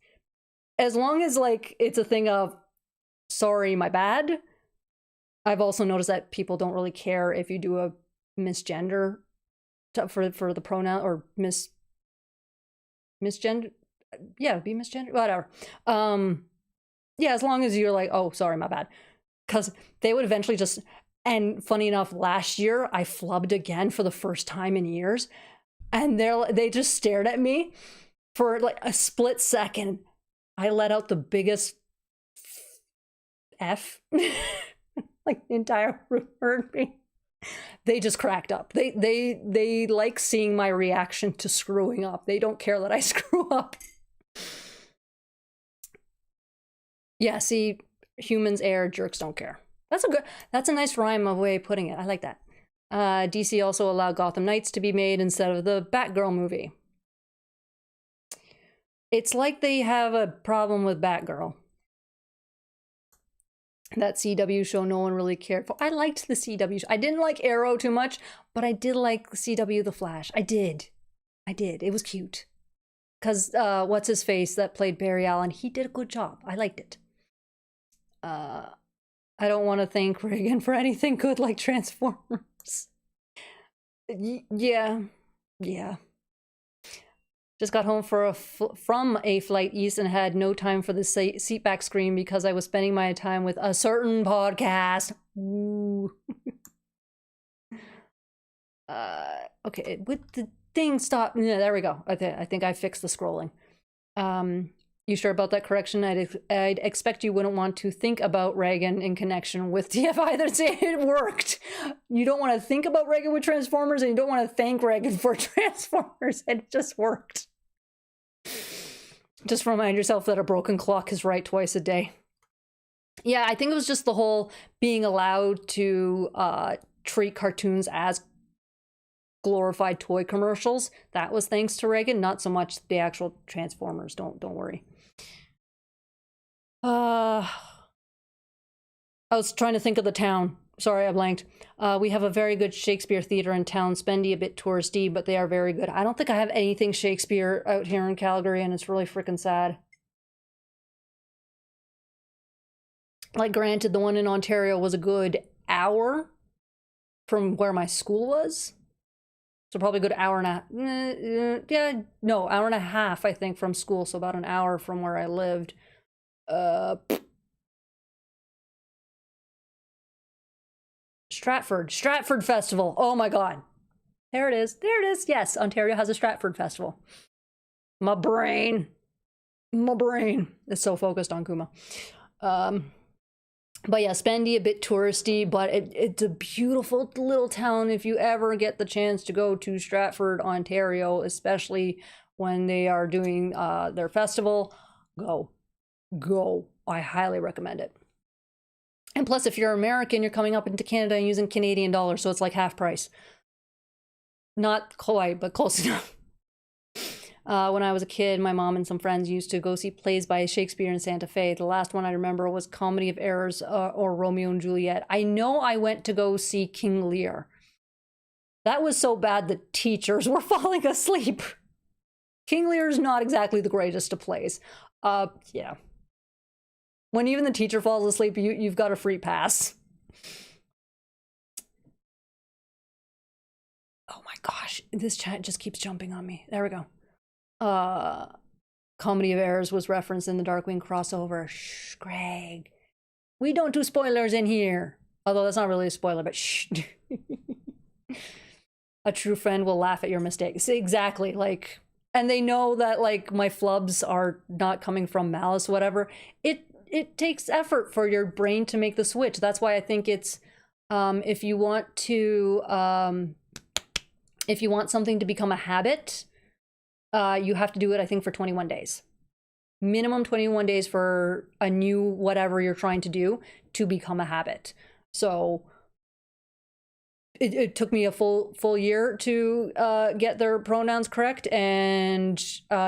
Speaker 1: as long as like it's a thing of, sorry, my bad. I've also noticed that people don't really care if you do a misgender for the pronoun or misgender. Yeah, be misgender, whatever. Yeah, as long as you're like, oh, sorry, my bad. Because they would eventually just, and funny enough, last year I flubbed again for the first time in years. And they just stared at me for like a split second. I let out the biggest F. Like the entire room heard me. They just cracked up. They like seeing my reaction to screwing up. They don't care that I screw up. Yeah, see, humans err, jerks don't care. That's a nice rhyme of way of putting it. I like that. DC also allowed Gotham Knights to be made instead of the Batgirl movie. It's like they have a problem with Batgirl. That CW show no one really cared for. I liked the CW show. I didn't like Arrow too much, but I did like CW The Flash. I did. It was cute. Because what's his face that played Barry Allen, he did a good job. I liked it. I don't want to thank Reagan for anything good like Transformers. Yeah. Just got home from a flight east and had no time for the seatback screen because I was spending my time with a certain podcast. Ooh. Okay, with the thing stop. Yeah, there we go. Okay, I think I fixed the scrolling. You sure about that correction? I'd expect you wouldn't want to think about Reagan in connection with TFI. That's it worked. You don't want to think about Reagan with Transformers, and you don't want to thank Reagan for Transformers. It just worked. Just remind yourself that a broken clock is right twice a day. Yeah, I think it was just the whole being allowed to treat cartoons as glorified toy commercials. That was thanks to Reagan, not so much the actual Transformers. Don't worry. I was trying to think of the town. Sorry, I blanked. We have a very good Shakespeare theater in town. Spendy, a bit touristy, but they are very good. I don't think I have anything Shakespeare out here in Calgary, and it's really freaking sad. Like, granted, the one in Ontario was a good hour from where my school was. So probably a good hour and hour and a half, I think, from school. So about an hour from where I lived. Stratford Festival. Oh my God. There it is. Yes, Ontario has a Stratford Festival. My brain is so focused on Kuma. But yeah, Spendy, a bit touristy, but it's a beautiful little town. If you ever get the chance to go to Stratford, Ontario, especially when they are doing their festival, go. I highly recommend it. And plus, if you're American, you're coming up into Canada and using Canadian dollars, so it's like half price. Not quite, but close enough. When I was a kid, my mom and some friends used to go see plays by Shakespeare in Santa Fe. The last one I remember was Comedy of Errors or Romeo and Juliet. I know I went to go see King Lear. That was so bad the teachers were falling asleep. King Lear is not exactly the greatest of plays. Yeah. When even the teacher falls asleep, you've got a free pass. Oh my gosh, this chat just keeps jumping on me. There we go. Comedy of Errors was referenced in the Darkwing crossover. Shh, Greg. We don't do spoilers in here. Although that's not really a spoiler, but shh. A true friend will laugh at your mistakes. Exactly, like, and they know that, like, my flubs are not coming from malice, whatever. It takes effort for your brain to make the switch. That's why I think it's, if you want something to become a habit, you have to do it, I think, for 21 days. Minimum 21 days for a new whatever you're trying to do to become a habit. So it took me a full year to get their pronouns correct, and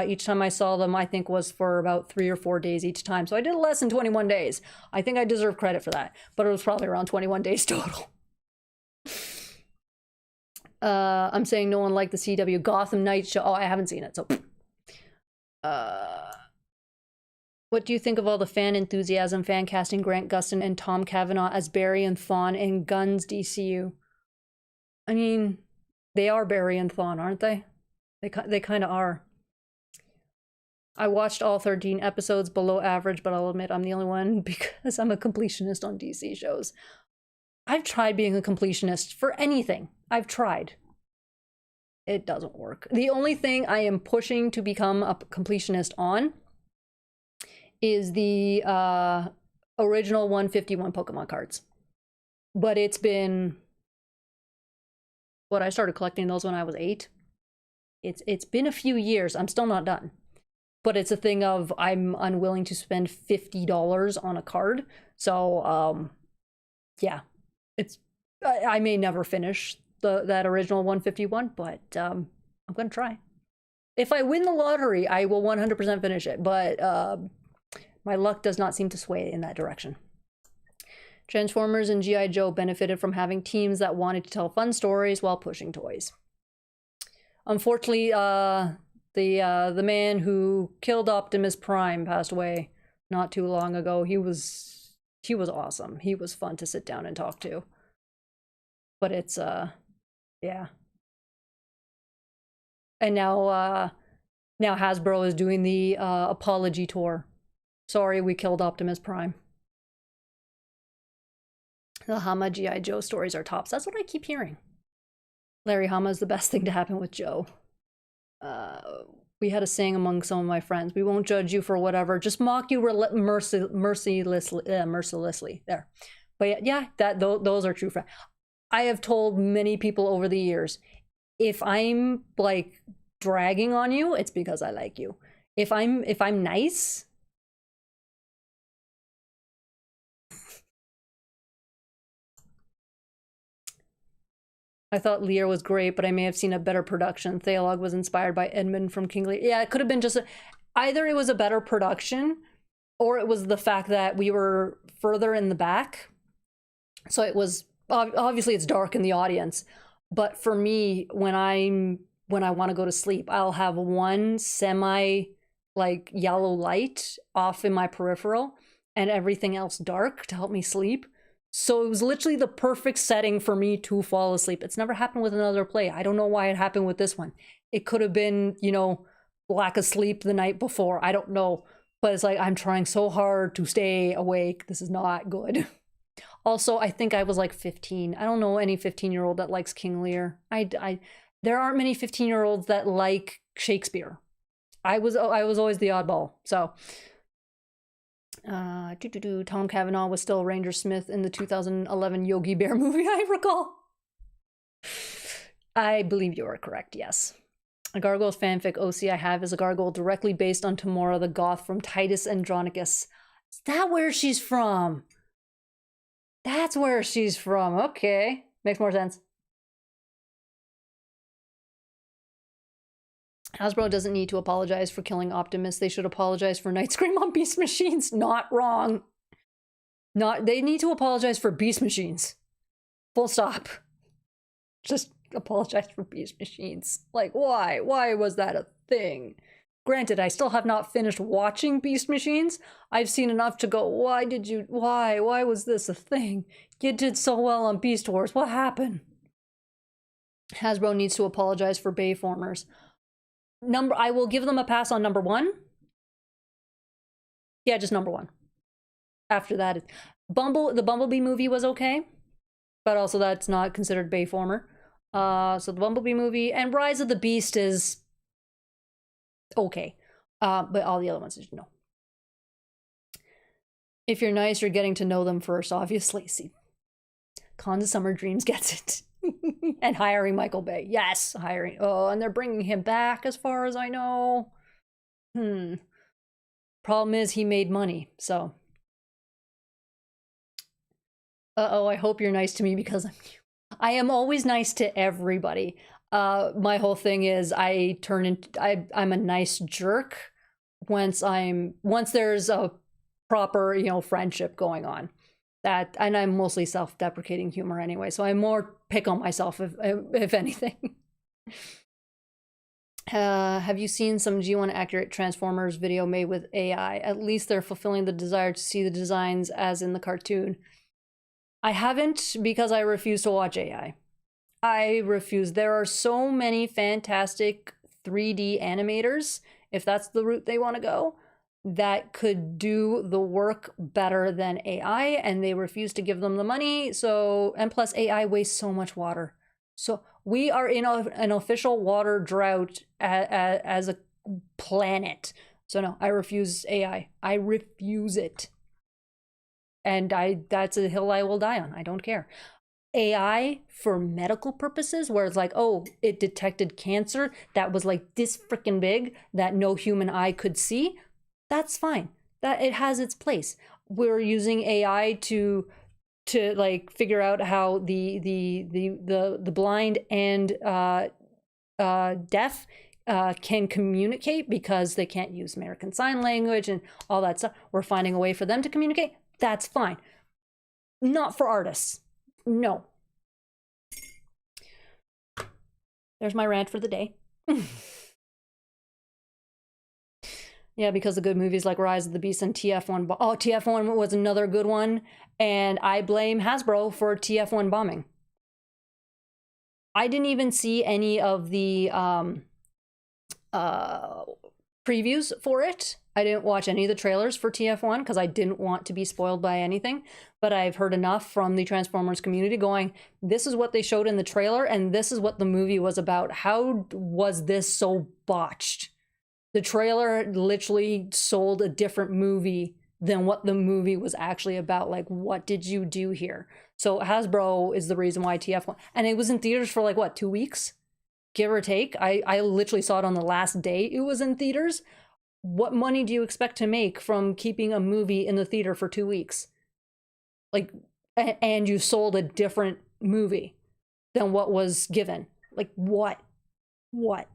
Speaker 1: each time I saw them, I think, was for about 3 or 4 days each time. So I did less than 21 days. I think I deserve credit for that, but it was probably around 21 days total. I'm saying no one liked the CW Gotham Knights show. Oh, I haven't seen it, so. What do you think of all the fan enthusiasm, fan casting Grant Gustin and Tom Cavanaugh as Barry and Thawne in Gunn's DCU? I mean, they are Barry and Thawne, aren't they? They kind of are. I watched all 13 episodes, below average, but I'll admit I'm the only one because I'm a completionist on DC shows. I've tried being a completionist for anything. I've tried. It doesn't work. The only thing I am pushing to become a completionist on is the original 151 Pokemon cards. But it's been... I started collecting those when I was 8. It's been a few years. I'm still not done. But it's a thing of I'm unwilling to spend $50 on a card. So, yeah. I may never finish that original 151, but I'm going to try. If I win the lottery, I will 100% finish it. But my luck does not seem to sway in that direction. Transformers and G.I. Joe benefited from having teams that wanted to tell fun stories while pushing toys. Unfortunately, the man who killed Optimus Prime passed away not too long ago. He was awesome. He was fun to sit down and talk to. But it's yeah. And now Hasbro is doing the apology tour. Sorry, we killed Optimus Prime. The Hama G.I. Joe stories are tops. That's what I keep hearing. Larry Hama is the best thing to happen with Joe. We had a saying among some of my friends: we won't judge you for whatever, just mock you mercilessly. There. But yeah, those are true friends. I have told many people over the years, if I'm like dragging on you, it's because I like you. If I'm nice, I thought Lear was great, but I may have seen a better production. Theolog was inspired by Edmund from King Lear. Yeah, it could have been just either it was a better production, or it was the fact that we were further in the back. So it was obviously it's dark in the audience, but for me, when I want to go to sleep, I'll have one semi like yellow light off in my peripheral and everything else dark to help me sleep. So it was literally the perfect setting for me to fall asleep. It's never happened with another play. I don't know why it happened with this one. It could have been, you know, lack of sleep the night before. I don't know. But it's like, I'm trying so hard to stay awake. This is not good. Also, I think I was like 15. I don't know any 15-year-old that likes King Lear. There aren't many 15-year-olds that like Shakespeare. I was always the oddball. So Tom Cavanaugh was still Ranger Smith in the 2011 Yogi Bear movie, I recall. I believe you are correct, yes. A Gargoyles fanfic OC I have is a gargoyle directly based on Tamora the Goth from Titus Andronicus. Is that where she's from? That's where she's from. Okay. Makes more sense. Hasbro doesn't need to apologize for killing Optimus. They should apologize for Night Scream on Beast Machines. Not wrong. They need to apologize for Beast Machines. Full stop. Just apologize for Beast Machines. Like, why? Why was that a thing? Granted, I still have not finished watching Beast Machines. I've seen enough to go, why was this a thing? You did so well on Beast Wars. What happened? Hasbro needs to apologize for Bayformers. I will give them a pass on number 1. Yeah, just number 1. After that, the Bumblebee movie was okay, but also that's not considered Bayformer. So the Bumblebee movie and Rise of the Beast is okay, but all the other ones, no. If you're nice, you're getting to know them first, obviously. See, Cons of Summer Dreams gets it. And hiring Michael Bay. Yes, hiring. Oh, and they're bringing him back as far as I know. Problem is he made money, so. Uh-oh, I hope you're nice to me because I am always nice to everybody. My whole thing is I'm a nice jerk once there's a proper, you know, friendship going on. And I'm mostly self-deprecating humor anyway, so I more pick on myself if anything. Have you seen some G1 accurate Transformers video made with AI? At least they're fulfilling the desire to see the designs as in the cartoon. I haven't because I refuse to watch AI. I refuse. There are so many fantastic 3D animators, if that's the route they want to go, that could do the work better than AI, and they refuse to give them the money. So, and plus AI wastes so much water. So we are in an official water drought as a planet. So no, I refuse AI. I refuse it. And that's a hill I will die on. I don't care. AI for medical purposes, where it's like, oh, it detected cancer that was like this freaking big that no human eye could see. That's fine. That it has its place. We're using AI to like figure out how the blind and deaf can communicate because they can't use American Sign Language and all that stuff. We're finding a way for them to communicate. That's fine. Not for artists. No. There's my rant for the day. Yeah, because the good movies like Rise of the Beast and TF1. Oh, TF1 was another good one. And I blame Hasbro for TF1 bombing. I didn't even see any of the previews for it. I didn't watch any of the trailers for TF1 because I didn't want to be spoiled by anything. But I've heard enough from the Transformers community going, this is what they showed in the trailer and this is what the movie was about. How was this so botched? The trailer literally sold a different movie than what the movie was actually about. Like, what did you do here? So Hasbro is the reason why TF1, and it was in theaters for like, what, 2 weeks? Give or take. I literally saw it on the last day it was in theaters. What money do you expect to make from keeping a movie in the theater for 2 weeks? Like, and you sold a different movie than what was given. Like, what? What?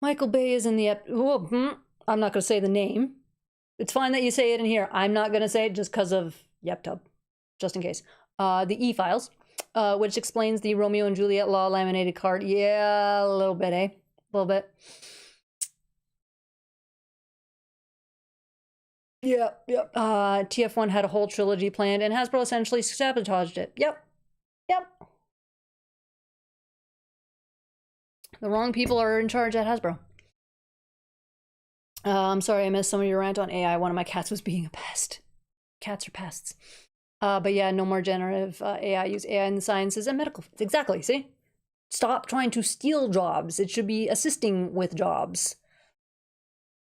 Speaker 1: Michael Bay is in the I'm not going to say the name. It's fine that you say it in here. I'm not going to say it just because of YepTub, just in case. The E-Files, which explains the Romeo and Juliet law laminated card. Yeah, a little bit, eh? A little bit. Yep. TF1 had a whole trilogy planned, and Hasbro essentially sabotaged it. Yep. The wrong people are in charge at Hasbro. I'm sorry I missed some of your rant on AI. One of my cats was being a pest. Cats are pests. But yeah, no more generative AI. Use AI in the sciences and medical fields. Exactly, see? Stop trying to steal jobs. It should be assisting with jobs.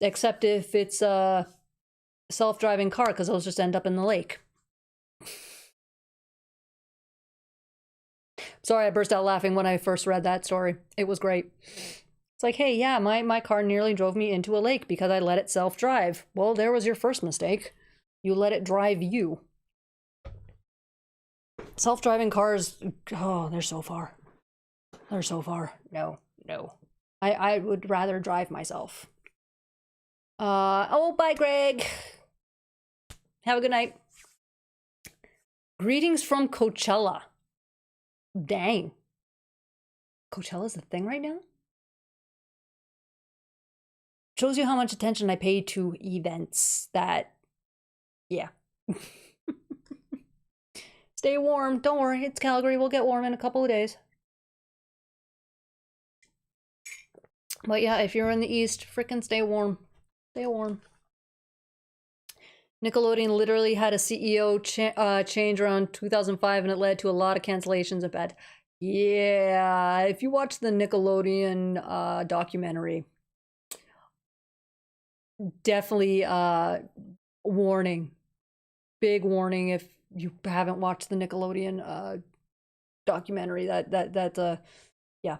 Speaker 1: Except if it's a self-driving car, because those just end up in the lake. Sorry, I burst out laughing when I first read that story. It was great. It's like, hey, yeah, my car nearly drove me into a lake because I let it self-drive. Well, there was your first mistake. You let it drive you. Self-driving cars, oh, they're so far. They're so far. No. I would rather drive myself. Oh, bye, Greg. Have a good night. Greetings from Coachella. Dang. Coachella's the thing right now? Shows you how much attention I pay to events that, yeah. Stay warm. Don't worry. It's Calgary. We'll get warm in a couple of days. But yeah, if you're in the East, frickin' stay warm. Stay warm. Nickelodeon literally had a CEO change around 2005 and it led to a lot of cancellations and bad. Yeah, if you watch the Nickelodeon documentary, definitely warning. Big warning if you haven't watched the Nickelodeon documentary. That yeah,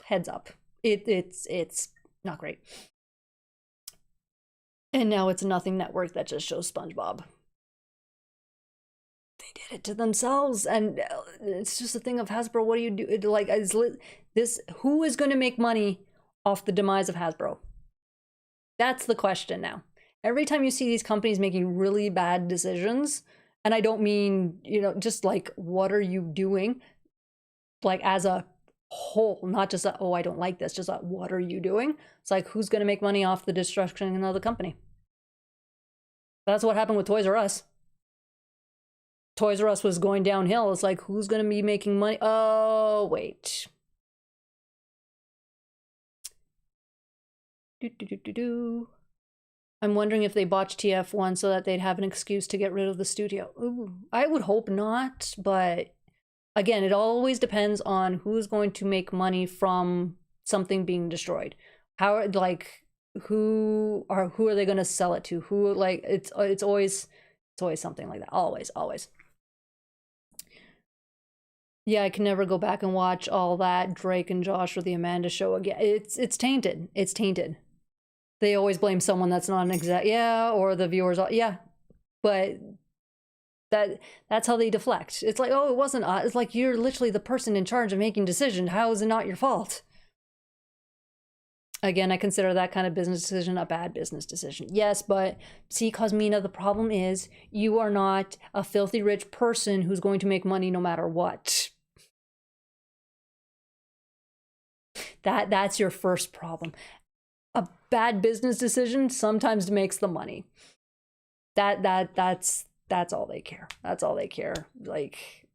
Speaker 1: heads up. It's not great. And now it's a Nothing Network that just shows SpongeBob. They did it to themselves, and it's just a thing of Hasbro. What do you do? Like, who is going to make money off the demise of Hasbro? That's the question now. Every time you see these companies making really bad decisions, and I don't mean, just like, what are you doing? Like, as a whole, not just oh, I don't like this, just like, what are you doing? It's like, who's going to make money off the destruction of the company? That's what happened with Toys R Us. Toys R Us was going downhill. It's like, who's going to be making money? Oh, wait. I'm wondering if they botched TF1 so that they'd have an excuse to get rid of the studio. Ooh, I would hope not, but again, it always depends on who's going to make money from something being destroyed. How, like, who are they going to sell it to? Who, like, it's always something like that. Always. Yeah, I can never go back and watch all that Drake and Josh or the Amanda Show again. It's tainted. It's tainted. They always blame someone that's not an exec. Yeah, or the viewers. Yeah, but that's how they deflect. It's like, oh, it wasn't us. It's like, you're literally the person in charge of making decisions. How is it not your fault? Again, I consider that kind of business decision a bad business decision. Yes, but see, Cosmina, the problem is you are not a filthy rich person who's going to make money no matter what. That's your first problem. A bad business decision sometimes makes the money. That's all they care. That's all they care. Like,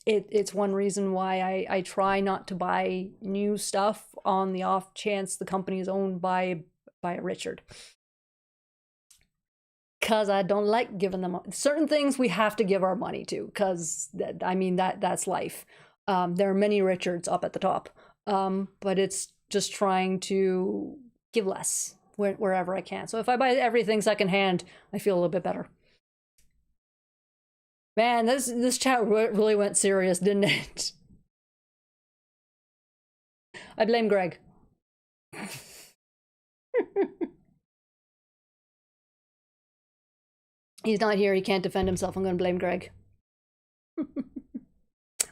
Speaker 1: it's one reason why I try not to buy new stuff on the off chance the company is owned by Richard. Because I don't like giving them certain things we have to give our money to, because I mean that's life. There are many Richards up at the top, but it's just trying to give less wherever I can. So if I buy everything secondhand, I feel a little bit better. Man, this chat really went serious, didn't it? I blame Greg. He's not here. He can't defend himself. I'm going to blame Greg.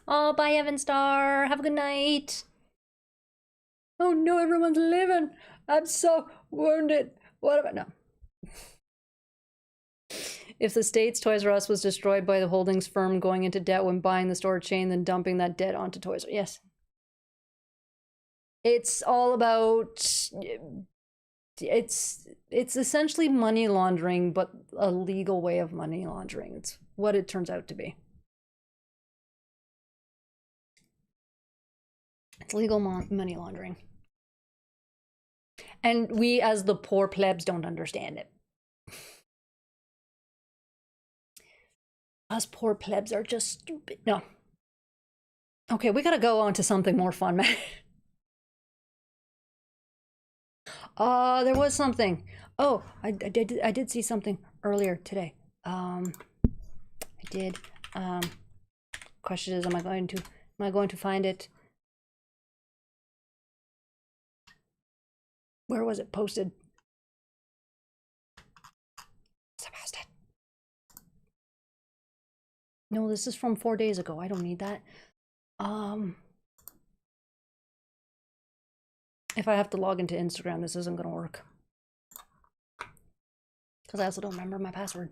Speaker 1: Oh, bye, Evan Star. Have a good night. Oh no, everyone's leaving. I'm so wounded. What about no? If the state's Toys R Us was destroyed by the holdings firm going into debt when buying the store chain, then dumping that debt onto Toys R Us. Yes. It's all about... It's essentially money laundering, but a legal way of money laundering. It's what it turns out to be. It's legal money laundering. And we, as the poor plebs, don't understand it. Us poor plebs are just stupid. No. Okay, we gotta go on to something more fun, man. There was something. Oh, I did see something earlier today. I did. Question is, am I going to find it? Where was it posted? No, this is from 4 days ago. I don't need that. If I have to log into Instagram, this isn't gonna work. Because I also don't remember my password.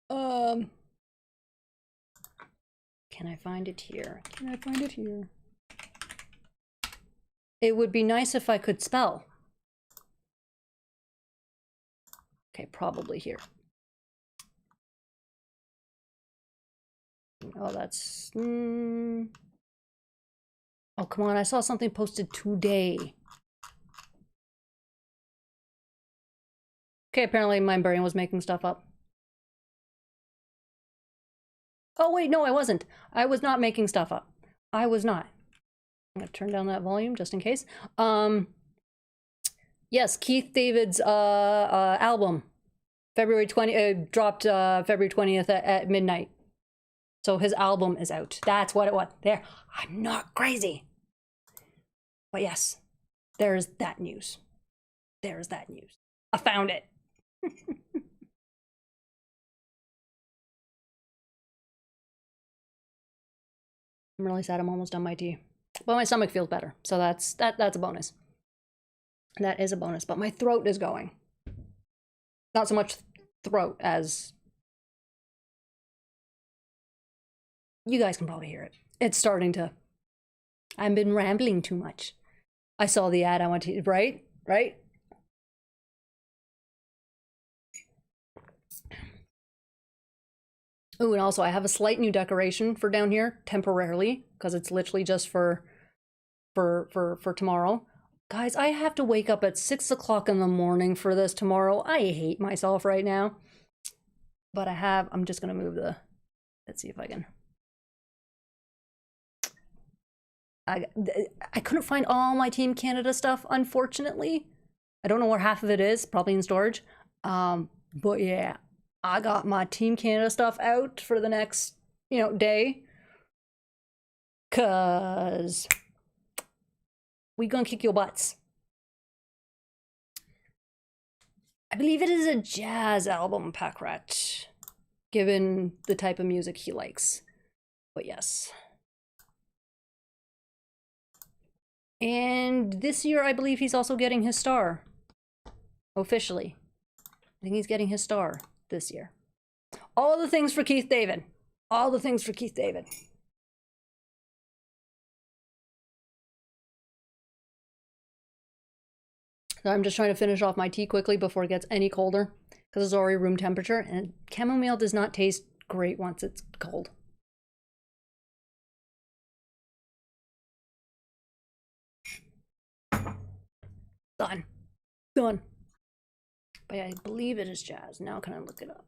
Speaker 1: Can I find it here? Can I find it here? It would be nice if I could spell. Okay, probably here. Oh, that's... Oh, come on. I saw something posted today. Okay, apparently my brain was making stuff up. Oh, wait, no, I wasn't. I was not making stuff up. I was not. I'm gonna turn down that volume just in case. Yes, Keith David's album, February 20th, dropped February 20th at midnight. So his album is out. That's what it was. There, I'm not crazy. But yes, there's that news. There's that news. I found it. I'm really sad I'm almost done my tea. But my stomach feels better, so that's a bonus. That is a bonus, but my throat is going. Not so much throat as... You guys can probably hear it. It's starting to... I've been rambling too much. I saw the ad, I went to... Right? Right? Ooh, and also I have a slight new decoration for down here, temporarily, because it's literally just for tomorrow. Guys, I have to wake up at 6 o'clock in the morning for this tomorrow. I hate myself right now. But I'm just gonna move the... Let's see if I can... I couldn't find all my Team Canada stuff, unfortunately. I don't know where half of it is, probably in storage. But yeah, I got my Team Canada stuff out for the next, day. 'Cause we gonna kick your butts. I believe it is a jazz album, Packrat, given the type of music he likes. But yes. And this year, I believe he's also getting his star. Officially. I think he's getting his star this year. All the things for Keith David. All the things for Keith David. So I'm just trying to finish off my tea quickly before it gets any colder, because it's already room temperature, and chamomile does not taste great once it's cold. Done. Done. But yeah, I believe it is jazz. Now can I look it up?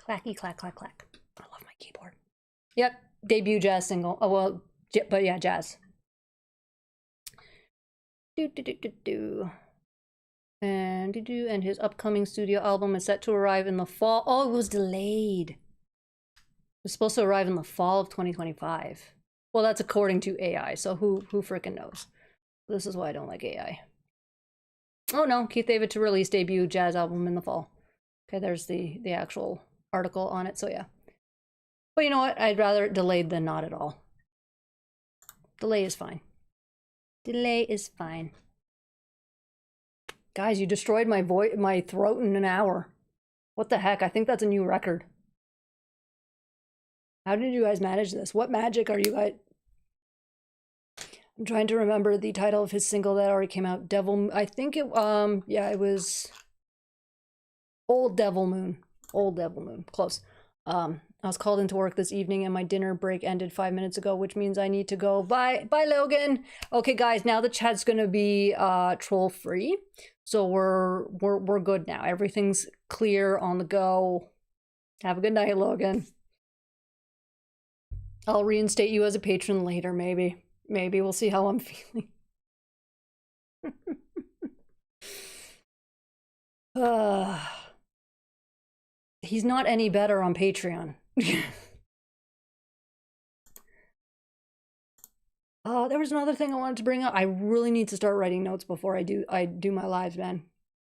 Speaker 1: Clacky, clack, clack, clack. I love my keyboard. Yep, debut jazz single. Oh, well, but yeah, jazz. And his upcoming studio album is set to arrive in the fall. Oh, it was delayed. It was supposed to arrive in the fall of 2025. Well, that's according to AI, so who frickin' knows? This is why I don't like AI. Oh no, Keith David to release debut jazz album in the fall. Okay, there's the actual article on it, so yeah. But you know what? I'd rather it delayed than not at all. Delay is fine. Delay is fine. Guys, you destroyed my throat in an hour. What the heck? I think that's a new record. How did you guys manage this? What magic are you guys? I'm trying to remember the title of his single that already came out. I think it, yeah, it was Old Devil Moon. Old Devil Moon. Close. I was called into work this evening and my dinner break ended 5 minutes ago, which means I need to go. Bye, Logan. Okay, guys, now the chat's gonna be troll free, so we're good now. Everything's clear on the go. Have a good night, Logan. I'll reinstate you as a patron later, maybe. Maybe we'll see how I'm feeling. He's not any better on Patreon. There was another thing I wanted to bring up. I really need to start writing notes before I do my lives, man.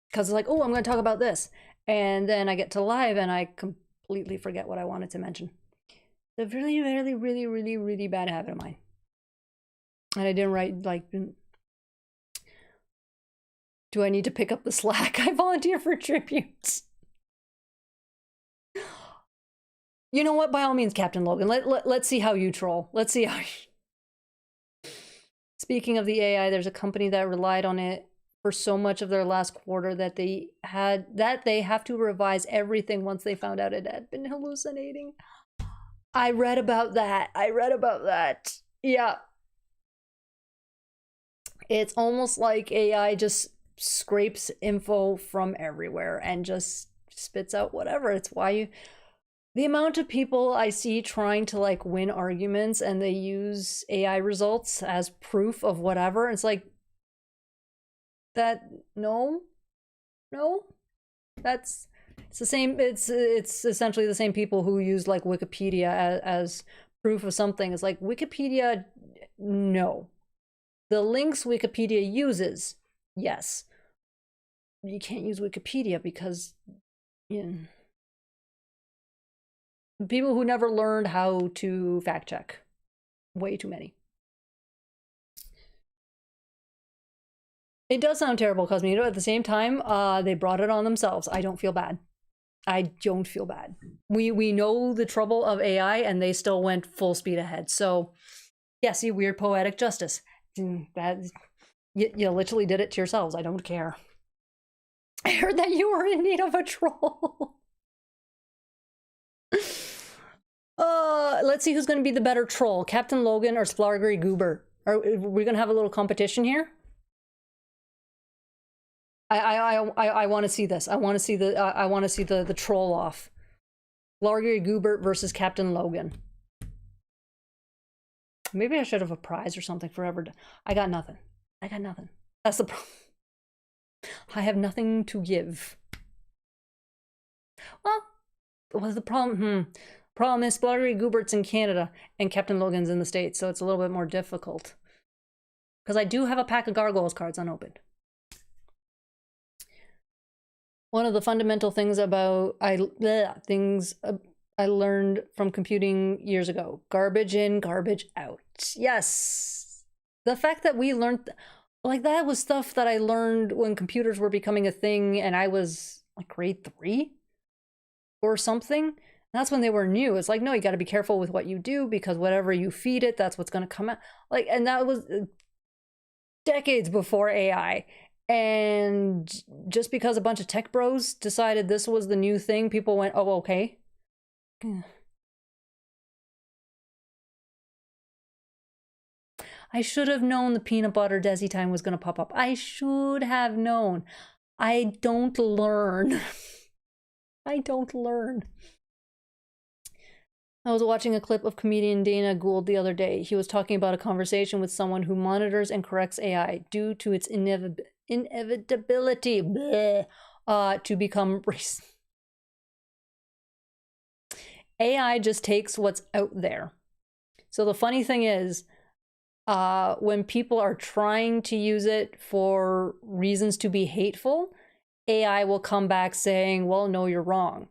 Speaker 1: Because it's like, oh, I'm going to talk about this. And then I get to live and I completely forget what I wanted to mention. It's a really, really, really, really, really bad habit of mine. And I didn't write, like, do I need to pick up the slack? I volunteer for tributes. You know what? By all means, Captain Logan, let's see how you troll. Let's see how you... Speaking of the AI, there's a company that relied on it for so much of their last quarter that they have to revise everything once they found out it had been hallucinating. I read about that. Yeah. It's almost like AI just scrapes info from everywhere and just spits out whatever. It's why the amount of people I see trying to like win arguments and they use AI results as proof of whatever. It's like that. No, it's the same. It's essentially the same people who use like Wikipedia as proof of something. It's like Wikipedia. No. The links Wikipedia uses, yes. You can't use Wikipedia because, you know, people who never learned how to fact check. Way too many. It does sound terrible, Cosmito. At the same time, they brought it on themselves. I don't feel bad. I don't feel bad. We know the trouble of AI and they still went full speed ahead. So, yeah, see, weird poetic justice. That you literally did it to yourselves. I don't care. I heard that you were in need of a troll. Let's see who's going to be the better troll, Captain Logan or Splargery Goober. Are we going to have a little competition here? I want to see this. I want to see the troll off. Splargery Goober versus Captain Logan. Maybe I should have a prize or something forever. I got nothing. That's the problem. I have nothing to give. Well, what's the problem? Problem is Splargery Goobert's in Canada and Captain Logan's in the States, so it's a little bit more difficult. Because I do have a pack of Gargoyles cards unopened. One of the fundamental things about I learned from computing years ago. Garbage in, garbage out. Yes. The fact that we learned, like, that was stuff that I learned when computers were becoming a thing and I was like grade 3 or something. And that's when they were new. It's like, no, you got to be careful with what you do because whatever you feed it, that's what's going to come out. Like, and that was decades before AI. And just because a bunch of tech bros decided this was the new thing, people went, oh, okay. I should have known the peanut butter Desi time was going to pop up. I should have known. I don't learn. I don't learn. I was watching a clip of comedian Dana Gould the other day. He was talking about a conversation with someone who monitors and corrects AI due to its inevitability to become racist. AI just takes what's out there. So the funny thing is, when people are trying to use it for reasons to be hateful, AI will come back saying, well, no, you're wrong.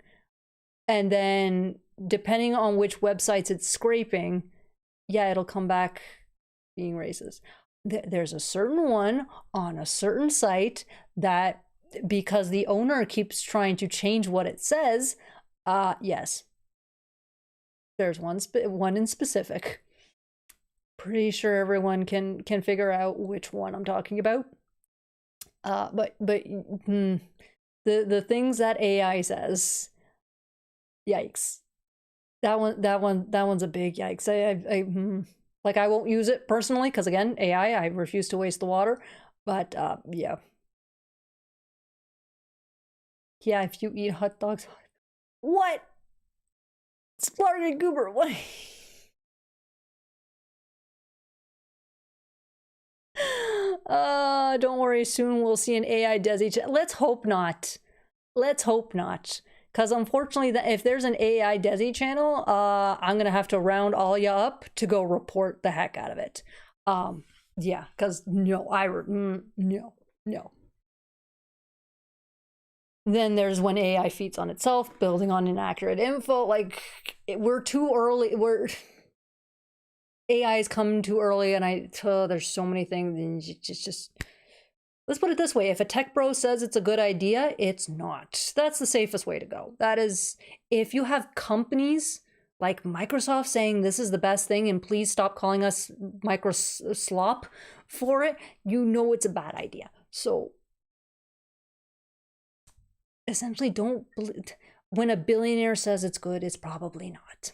Speaker 1: And then depending on which websites it's scraping, yeah, it'll come back being racist. There's a certain one on a certain site that, because the owner keeps trying to change what it says, yes. There's one in specific. Pretty sure everyone can figure out which one I'm talking about. But the things that AI says, yikes. That one's a big yikes. Like, I won't use it personally because, again, AI, I refuse to waste the water. But yeah. Yeah, if you eat hot dogs. What? Splargy Goober, what? Don't worry, soon we'll see an AI Desi. Let's hope not. Let's hope not. Because unfortunately, if there's an AI Desi channel, I'm going to have to round all ya up to go report the heck out of it. Yeah, because no, no. Then there's when AI feeds on itself, building on inaccurate info. Like, we're too early. AI is coming too early, and there's so many things. And just let's put it this way: if a tech bro says it's a good idea, it's not. That's the safest way to go. That is, if you have companies like Microsoft saying this is the best thing, and please stop calling us Microslop for it, you know it's a bad idea. So essentially, don't when a billionaire says it's good, it's probably not.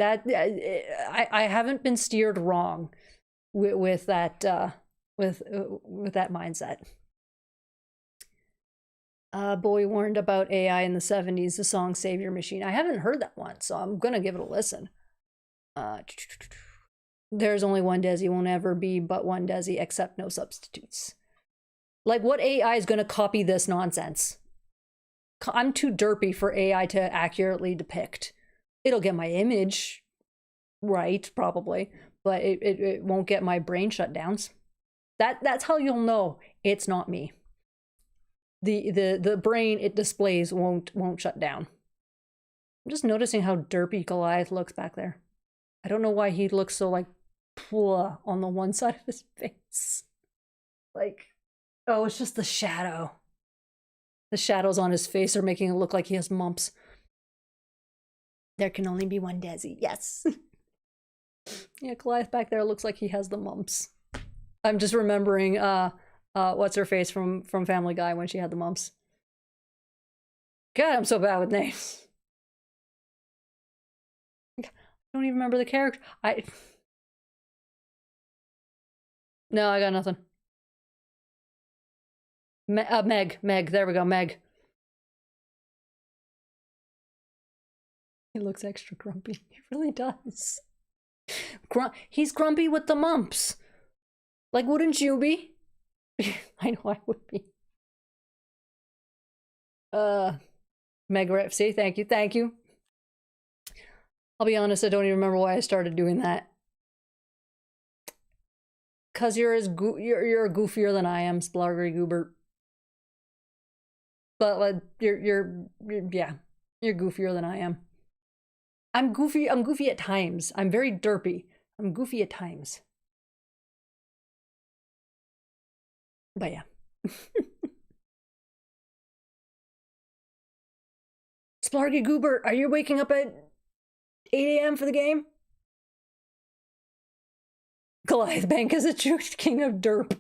Speaker 1: That I haven't been steered wrong with that with that mindset. Boy warned about AI in the 70s, the song Savior Machine. I haven't heard that one, so I'm gonna give it a listen. There's only one Desi, won't ever be but one Desi, except no substitutes. Like, what AI is gonna copy this nonsense? I'm too derpy for AI to accurately depict. It'll get my image right, probably, but it won't get my brain shutdowns. That's how you'll know it's not me. The brain it displays won't shut down. I'm just noticing how derpy Goliath looks back there. I don't know why he looks so like on the one side of his face. Like, oh, it's just the shadow. The shadows on his face are making it look like he has mumps. There can only be one Desi. Yes. Yeah, Goliath back there looks like he has the mumps. I'm just remembering what's her face from Family Guy when she had the mumps. God, I'm so bad with names. I don't even remember the character. No, I got nothing. Meg. There we go, Meg. He looks extra grumpy. He really does. He's grumpy with the mumps. Like, wouldn't you be? I know I would be. Meg Repsy, thank you. I'll be honest, I don't even remember why I started doing that. Cause you're you're goofier than I am, Splargery Goobert. But like, you're yeah, You're goofier than I am. I'm goofy at times. I'm very derpy. I'm goofy at times. But yeah. Splarky Goober, are you waking up at 8 a.m. for the game? Goliath Bank is a true king of derp.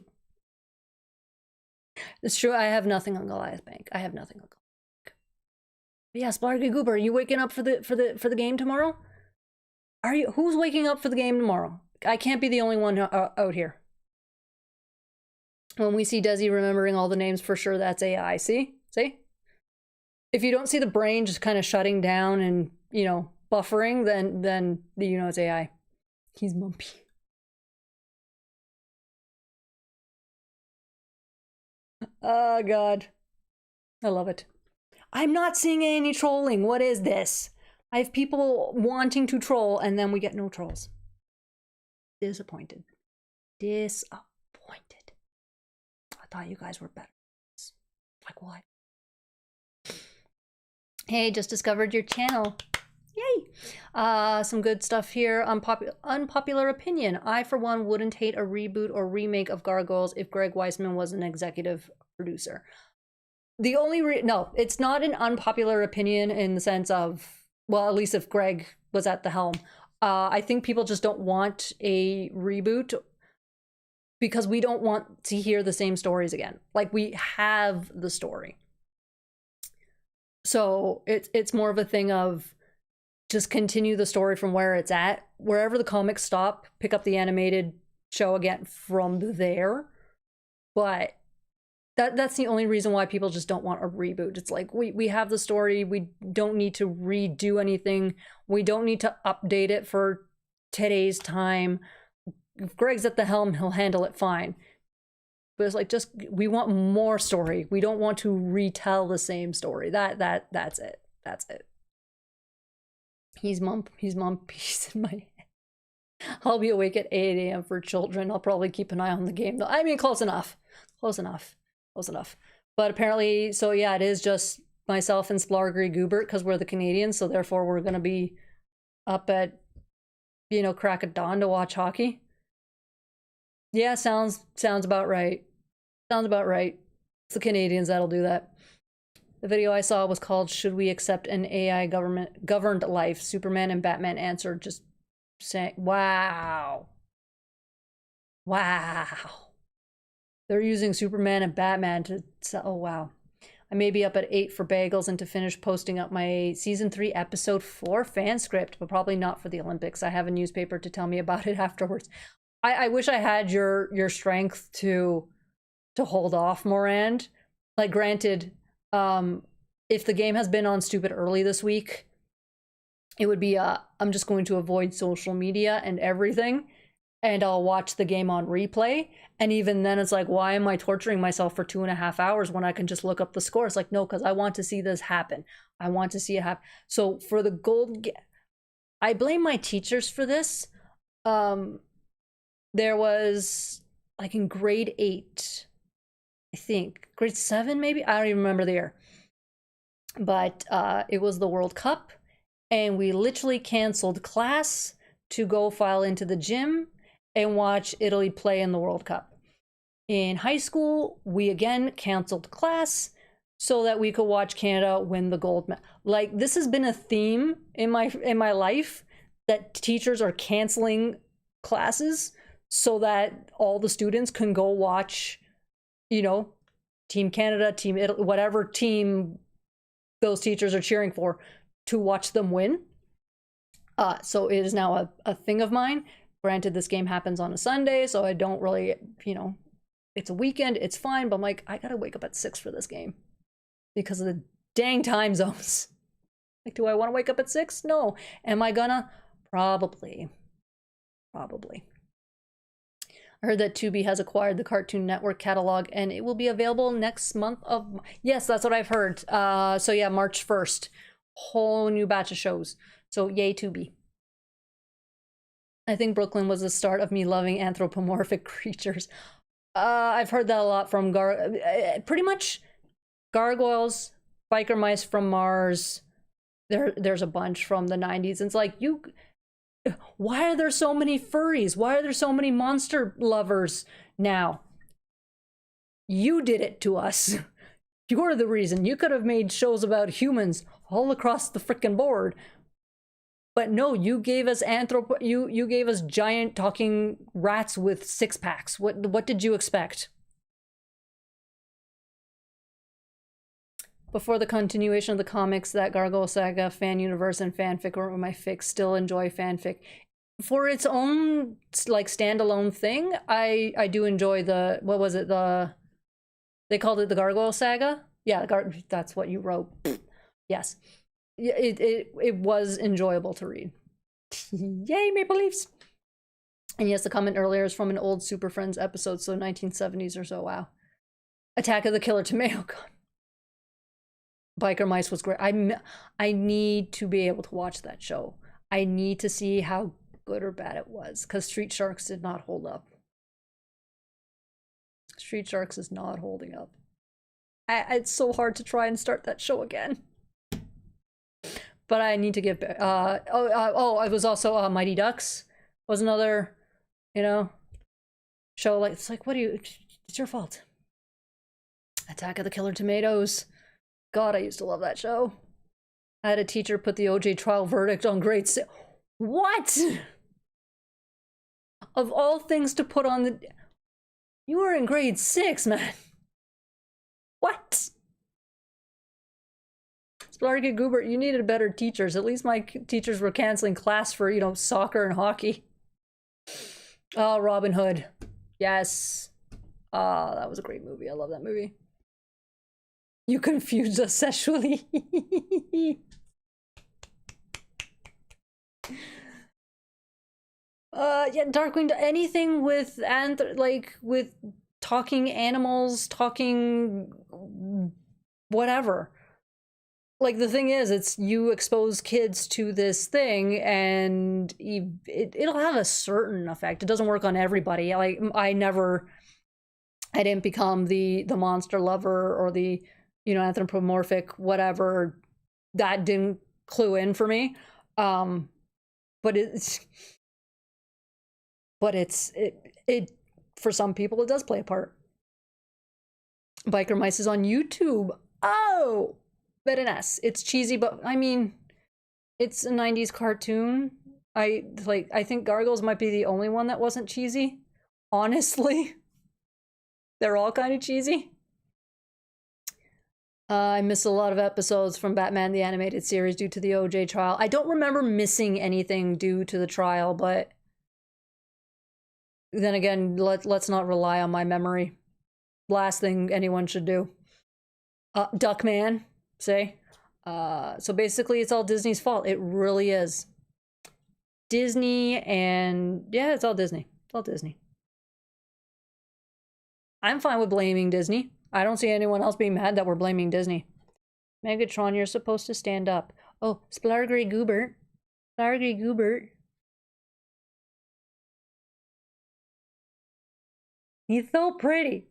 Speaker 1: It's true, I have nothing on Goliath Bank. I have nothing on Goliath Bank. But yeah, Splarky Goober, are you waking up for the game tomorrow? Are you? Who's waking up for the game tomorrow? I can't be the only one out here. When we see Desi remembering all the names, for sure that's AI. See? See? If you don't see the brain just kind of shutting down and, you know, buffering, then you know it's AI. He's mumpy. Oh, God. I love it. I'm not seeing any trolling. What is this? I have people wanting to troll, and then we get no trolls. Disappointed. Disappointed. I thought you guys were better. Like, what? Hey, just discovered your channel. Yay! Some good stuff here. Unpopular opinion. I, for one, wouldn't hate a reboot or remake of Gargoyles if Greg Weisman was an executive producer. The only no, it's not an unpopular opinion in the sense of, well, at least if Greg was at the helm. I think people just don't want a reboot because we don't want to hear the same stories again. Like, we have the story. So it's more of a thing of just continue the story from where it's at. Wherever the comics stop, pick up the animated show again from there. But that's the only reason why people just don't want a reboot. It's like, we have the story. We don't need to redo anything. We don't need to update it for today's time. If Greg's at the helm, he'll handle it fine. But it's like, just, we want more story. We don't want to retell the same story. That's it. That's it. He's mumpy in my head. I'll be awake at 8 a.m. for children. I'll probably keep an eye on the game though. I mean, close enough. Close enough. Close enough. But apparently, so yeah, it is just myself and Splargery Goobert because we're the Canadians. So therefore we're going to be up at, you know, crack of dawn to watch hockey. Yeah, sounds about right. Sounds about right. It's the Canadians that'll do that. The video I saw was called "Should We Accept an AI Governed Life?" Superman and Batman answered just saying, wow. Wow. They're using Superman and Batman to, oh wow. I may be up at 8 for bagels and to finish posting up my season 3 episode 4 fan script, but probably not for the Olympics. I have a newspaper to tell me about it afterwards. I wish I had your strength to hold off, Morand. Like, granted, if the game has been on stupid early this week, it would be I'm just going to avoid social media and everything, and I'll watch the game on replay. And even then, it's like, why am I torturing myself for 2.5 hours when I can just look up the score? It's like, no, because I want to see this happen. I want to see it happen. So for the gold, I blame my teachers for this. There was, like, in grade 8, I think, grade 7 maybe? I don't even remember the year. But it was the World Cup, and we literally canceled class to go file into the gym and watch Italy play in the World Cup. In high school, we again canceled class so that we could watch Canada win the gold medal. Like, this has been a theme in my life, that teachers are canceling classes so that all the students can go watch, you know, Team Canada, Team Italy, whatever team those teachers are cheering for, to watch them win. So it is now a thing of mine. Granted, this game happens on a Sunday, so I don't really, you know, it's a weekend, it's fine, but I'm like, I gotta wake up at 6 for this game because of the dang time zones. Like, do I want to wake up at 6? No. Am I gonna? Probably. I heard that Tubi has acquired the Cartoon Network catalog and it will be available next month of... Yes, that's what I've heard. So yeah, March 1st. Whole new batch of shows. So yay, Tubi. I think Brooklyn was the start of me loving anthropomorphic creatures. I've heard that a lot from pretty much Gargoyles, Biker Mice from Mars, There's a bunch from the 90s. And it's like, why are there so many furries? Why are there so many monster lovers now? You did it to us. You're the reason. You could have made shows about humans all across the frickin' board. But no, you gave us you gave us giant talking rats with six-packs. What did you expect? Before the continuation of the comics, that Gargoyle Saga fan universe and fanfic were my fix. Still enjoy fanfic. For its own like standalone thing, I do enjoy the, what was it, they called it the Gargoyle Saga? Yeah, that's what you wrote. Yes. It was enjoyable to read. Yay, Maple Leafs! And yes, the comment earlier is from an old Super Friends episode, so 1970s or so. Wow. Attack of the Killer Tomato. God. Biker Mice was great. I need to be able to watch that show. I need to see how good or bad it was, because Street Sharks did not hold up. Street Sharks is not holding up. It's so hard to try and start that show again. But I need to give it was also Mighty Ducks was another, you know, show. Like, it's like, it's your fault. Attack of the Killer Tomatoes. God, I used to love that show. I had a teacher put the OJ trial verdict on grade 6. What? Of all things to put on the... You were in grade 6, man. What? Splarky Goobert, you needed better teachers. At least my teachers were canceling class for, you know, soccer and hockey. Oh, Robin Hood. Yes. Oh, that was a great movie. I love that movie. You confused us sexually. Yeah, Darkwing, anything with with talking animals, talking whatever. Like, the thing is, it's, you expose kids to this thing and it'll have a certain effect. It doesn't work on everybody. Like, I didn't become the monster lover or the, you know, anthropomorphic whatever. That didn't clue in for me. But it for some people it does play a part. Biker Mice is on YouTube. Oh, very nice. It's cheesy, but I mean, it's a 90s cartoon. I think Gargoyles might be the only one that wasn't cheesy. Honestly, they're all kind of cheesy. I missed a lot of episodes from Batman the Animated Series due to the OJ trial. I don't remember missing anything due to the trial, but then again, let's not rely on my memory. Last thing anyone should do. Duckman, say. So basically, it's all Disney's fault. It really is. Disney, and yeah, it's all Disney. It's all Disney. I'm fine with blaming Disney. I don't see anyone else being mad that we're blaming Disney. Megatron, you're supposed to stand up. Oh, Splargry Goobert. Splargry Goobert. He's so pretty.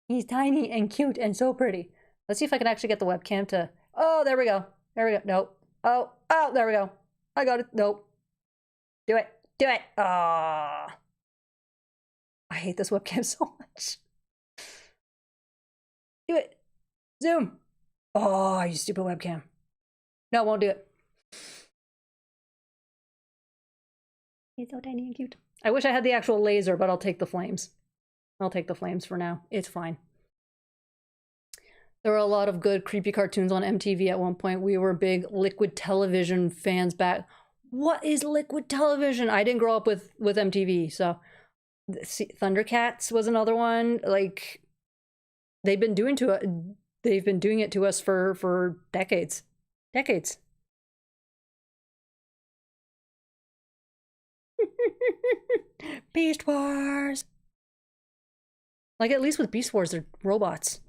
Speaker 1: He's tiny and cute and so pretty. Let's see if I can actually get the webcam to... Oh, there we go. There we go. Nope. Oh, there we go. I got it. Nope. Do it. Do it. Ah. I hate this webcam so much. Do it. Zoom. Oh, you stupid webcam. No, won't do it. He's so tiny and cute. I wish I had the actual laser, but I'll take the flames. I'll take the flames for now. It's fine. There were a lot of good creepy cartoons on MTV at one point. We were big Liquid Television fans back. What is Liquid Television? I didn't grow up with MTV, so... Thundercats was another one. Like, they've been doing it to us for decades. Decades. Beast Wars. Like, at least with Beast Wars, they're robots.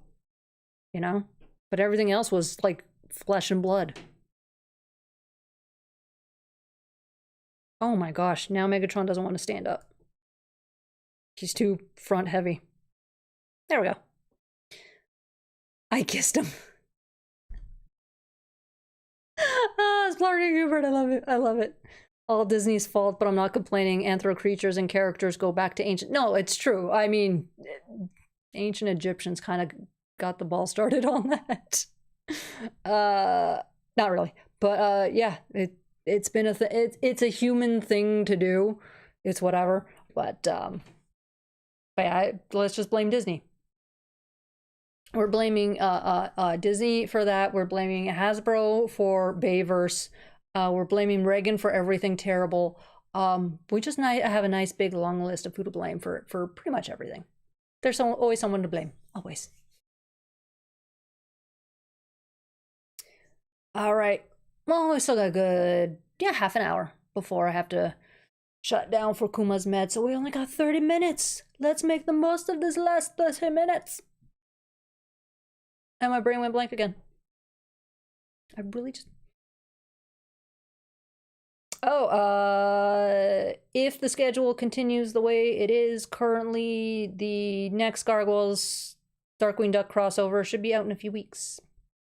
Speaker 1: You know? But everything else was, like, flesh and blood. Oh my gosh, now Megatron doesn't want to stand up. He's too front heavy. There we go. I kissed him. Florida Hubert, I love it. I love it. All Disney's fault, but I'm not complaining. Anthro creatures and characters go back to ancient. No, it's true. I mean, ancient Egyptians kind of got the ball started on that. Not really, but yeah, it's been it's a human thing to do. It's whatever, but yeah, let's just blame Disney. We're blaming Disney for that. We're blaming Hasbro for Bayverse. We're blaming Reagan for everything terrible. We just have a nice big long list of who to blame for pretty much everything. There's always someone to blame. Always. All right. Well, we still got a good, half an hour before I have to shut down for Kuma's med. So we only got 30 minutes. Let's make the most of this last 30 minutes. And my brain went blank again. I really just... Oh, if the schedule continues the way it is currently, the next Gargoyles Darkwing Duck crossover should be out in a few weeks.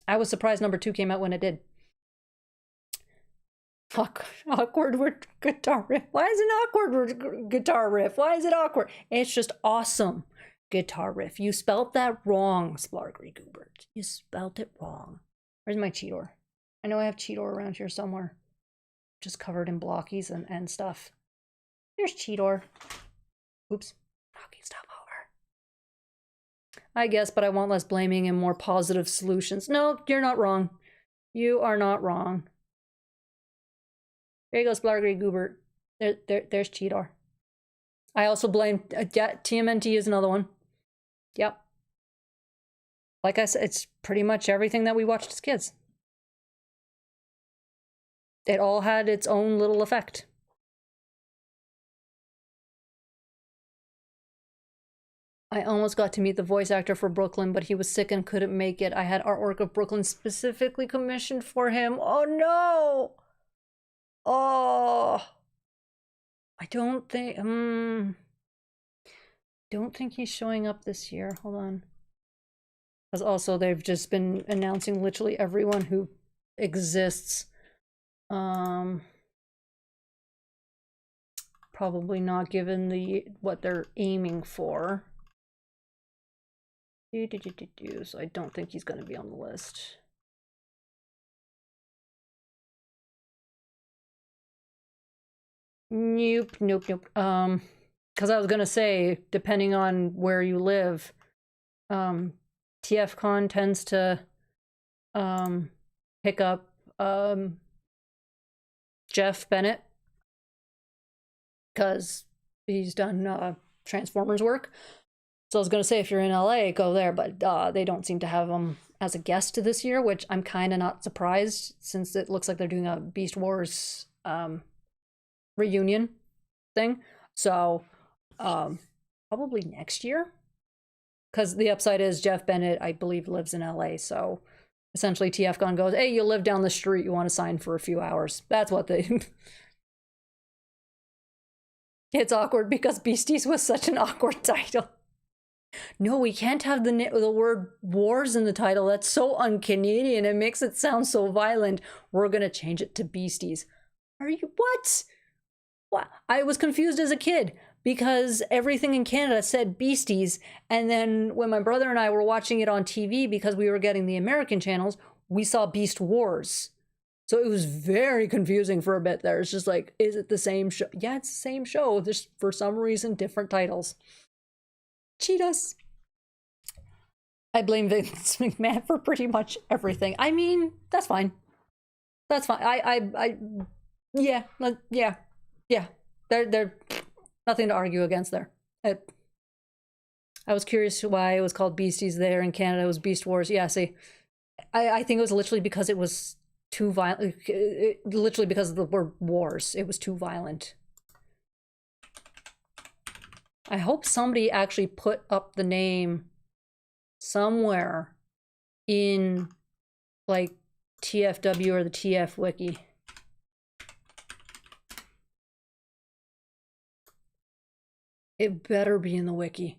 Speaker 1: I was surprised number 2 came out when it did. Awkward guitar riff. Why is it awkward guitar riff? Why is it awkward? It's just awesome guitar riff. You spelt that wrong, Splargry Goobert. You spelt it wrong. Where's my Cheetor? I know I have Cheetor around here somewhere. Just covered in blockies and stuff. Here's Cheetor. Oops. Knocking stuff over. I guess, but I want less blaming and more positive solutions. No, you're not wrong. You are not wrong. There you go, Splargry Goobert. There's Cheetor. I also blame TMNT is another one. Yep. Like I said, it's pretty much everything that we watched as kids. It all had its own little effect. I almost got to meet the voice actor for Brooklyn, but he was sick and couldn't make it. I had artwork of Brooklyn specifically commissioned for him. Oh no! Oh, I don't think he's showing up this year. Hold on. Because also they've just been announcing literally everyone who exists. Probably not given what they're aiming for. So I don't think he's going to be on the list. Nope. Because I was gonna say, depending on where you live, TFCon tends to pick up Jeff Bennett because he's done Transformers work. So I was gonna say, if you're in LA, go there, but they don't seem to have him as a guest this year, which I'm kind of not surprised since it looks like they're doing a Beast Wars reunion thing. So probably next year, because the upside is Jeff Bennett, I believe, lives in LA. So essentially TFCon goes, hey, you live down the street, you want to sign for a few hours. That's what they... It's awkward because Beasties was such an awkward title. No, we can't have the word wars in the title. That's so un-Canadian. It makes it sound so violent. We're gonna change it to Beasties. Are you... What? What? I was confused as a kid because everything in Canada said Beasties, and then when my brother and I were watching it on TV because we were getting the American channels, we saw Beast Wars. So it was very confusing for a bit there. It's just like, is it the same show? Yeah, it's the same show. There's, for some reason, different titles. Cheetahs. I blame Vince McMahon for pretty much everything. I mean, that's fine. That's fine. Yeah. They're nothing to argue against there. I was curious why it was called Beasties there. In Canada, it was Beast Wars. Yeah, see, I think it was literally because it was too violent. Literally because of the word wars. It was too violent. I hope somebody actually put up the name somewhere in, like, TFW or the TF Wiki. It better be in the wiki.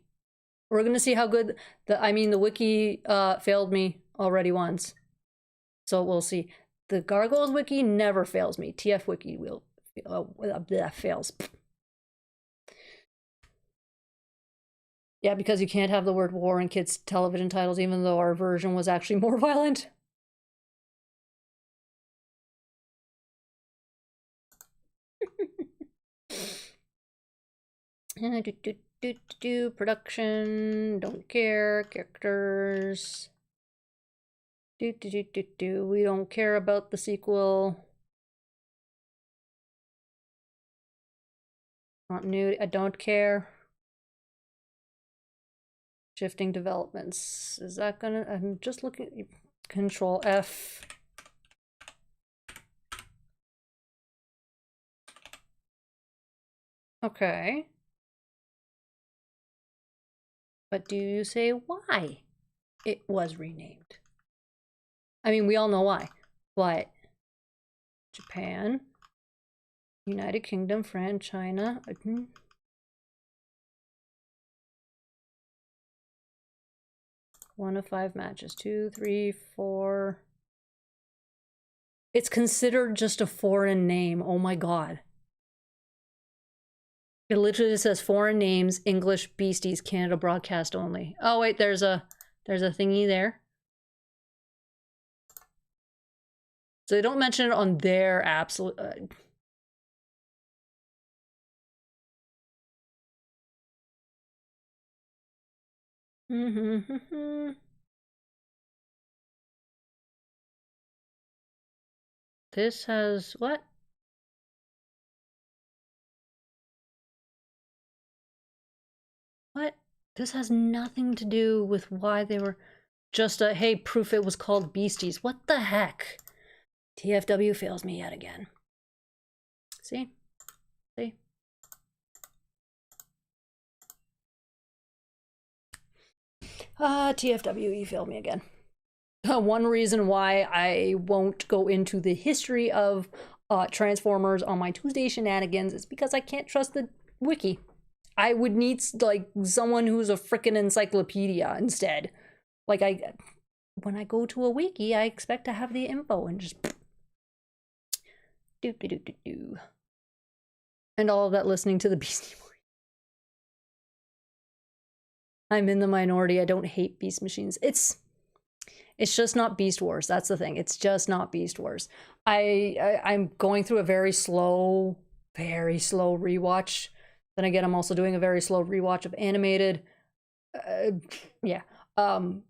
Speaker 1: We're gonna see how good the wiki failed me already once. So we'll see. The Gargoyles wiki never fails me. TF wiki will fails. Yeah, because you can't have the word war in kids' television titles, even though our version was actually more violent. Production, don't care, characters. We don't care about the sequel. Continuity, I don't care. Shifting developments. Is that gonna, I'm just looking, Control F. Okay. But do you say why it was renamed? I mean, we all know why. But Japan, United Kingdom, France, China. 1 of 5 matches. 2, 3, 4. It's considered just a foreign name. Oh my god. It literally says foreign names, English beasties, Canada broadcast only. Oh wait, there's a thingy there. So they don't mention it on their absolute. This has what? What? This has nothing to do with why they were just a, hey, proof it was called Beasties. What the heck? TFW fails me yet again. See? See? TFW, you failed me again. One reason why I won't go into the history of Transformers on my Tuesday shenanigans is because I can't trust the wiki. I would need like someone who's a frickin' encyclopedia instead. Like when I go to a wiki, I expect to have the info and just do. And all of that listening to the Beastie Boys. I'm in the minority. I don't hate Beast Machines. It's just not Beast Wars. That's the thing. It's just not Beast Wars. I'm going through a very slow rewatch. Then again, I'm also doing a very slow rewatch of animated. Yeah. But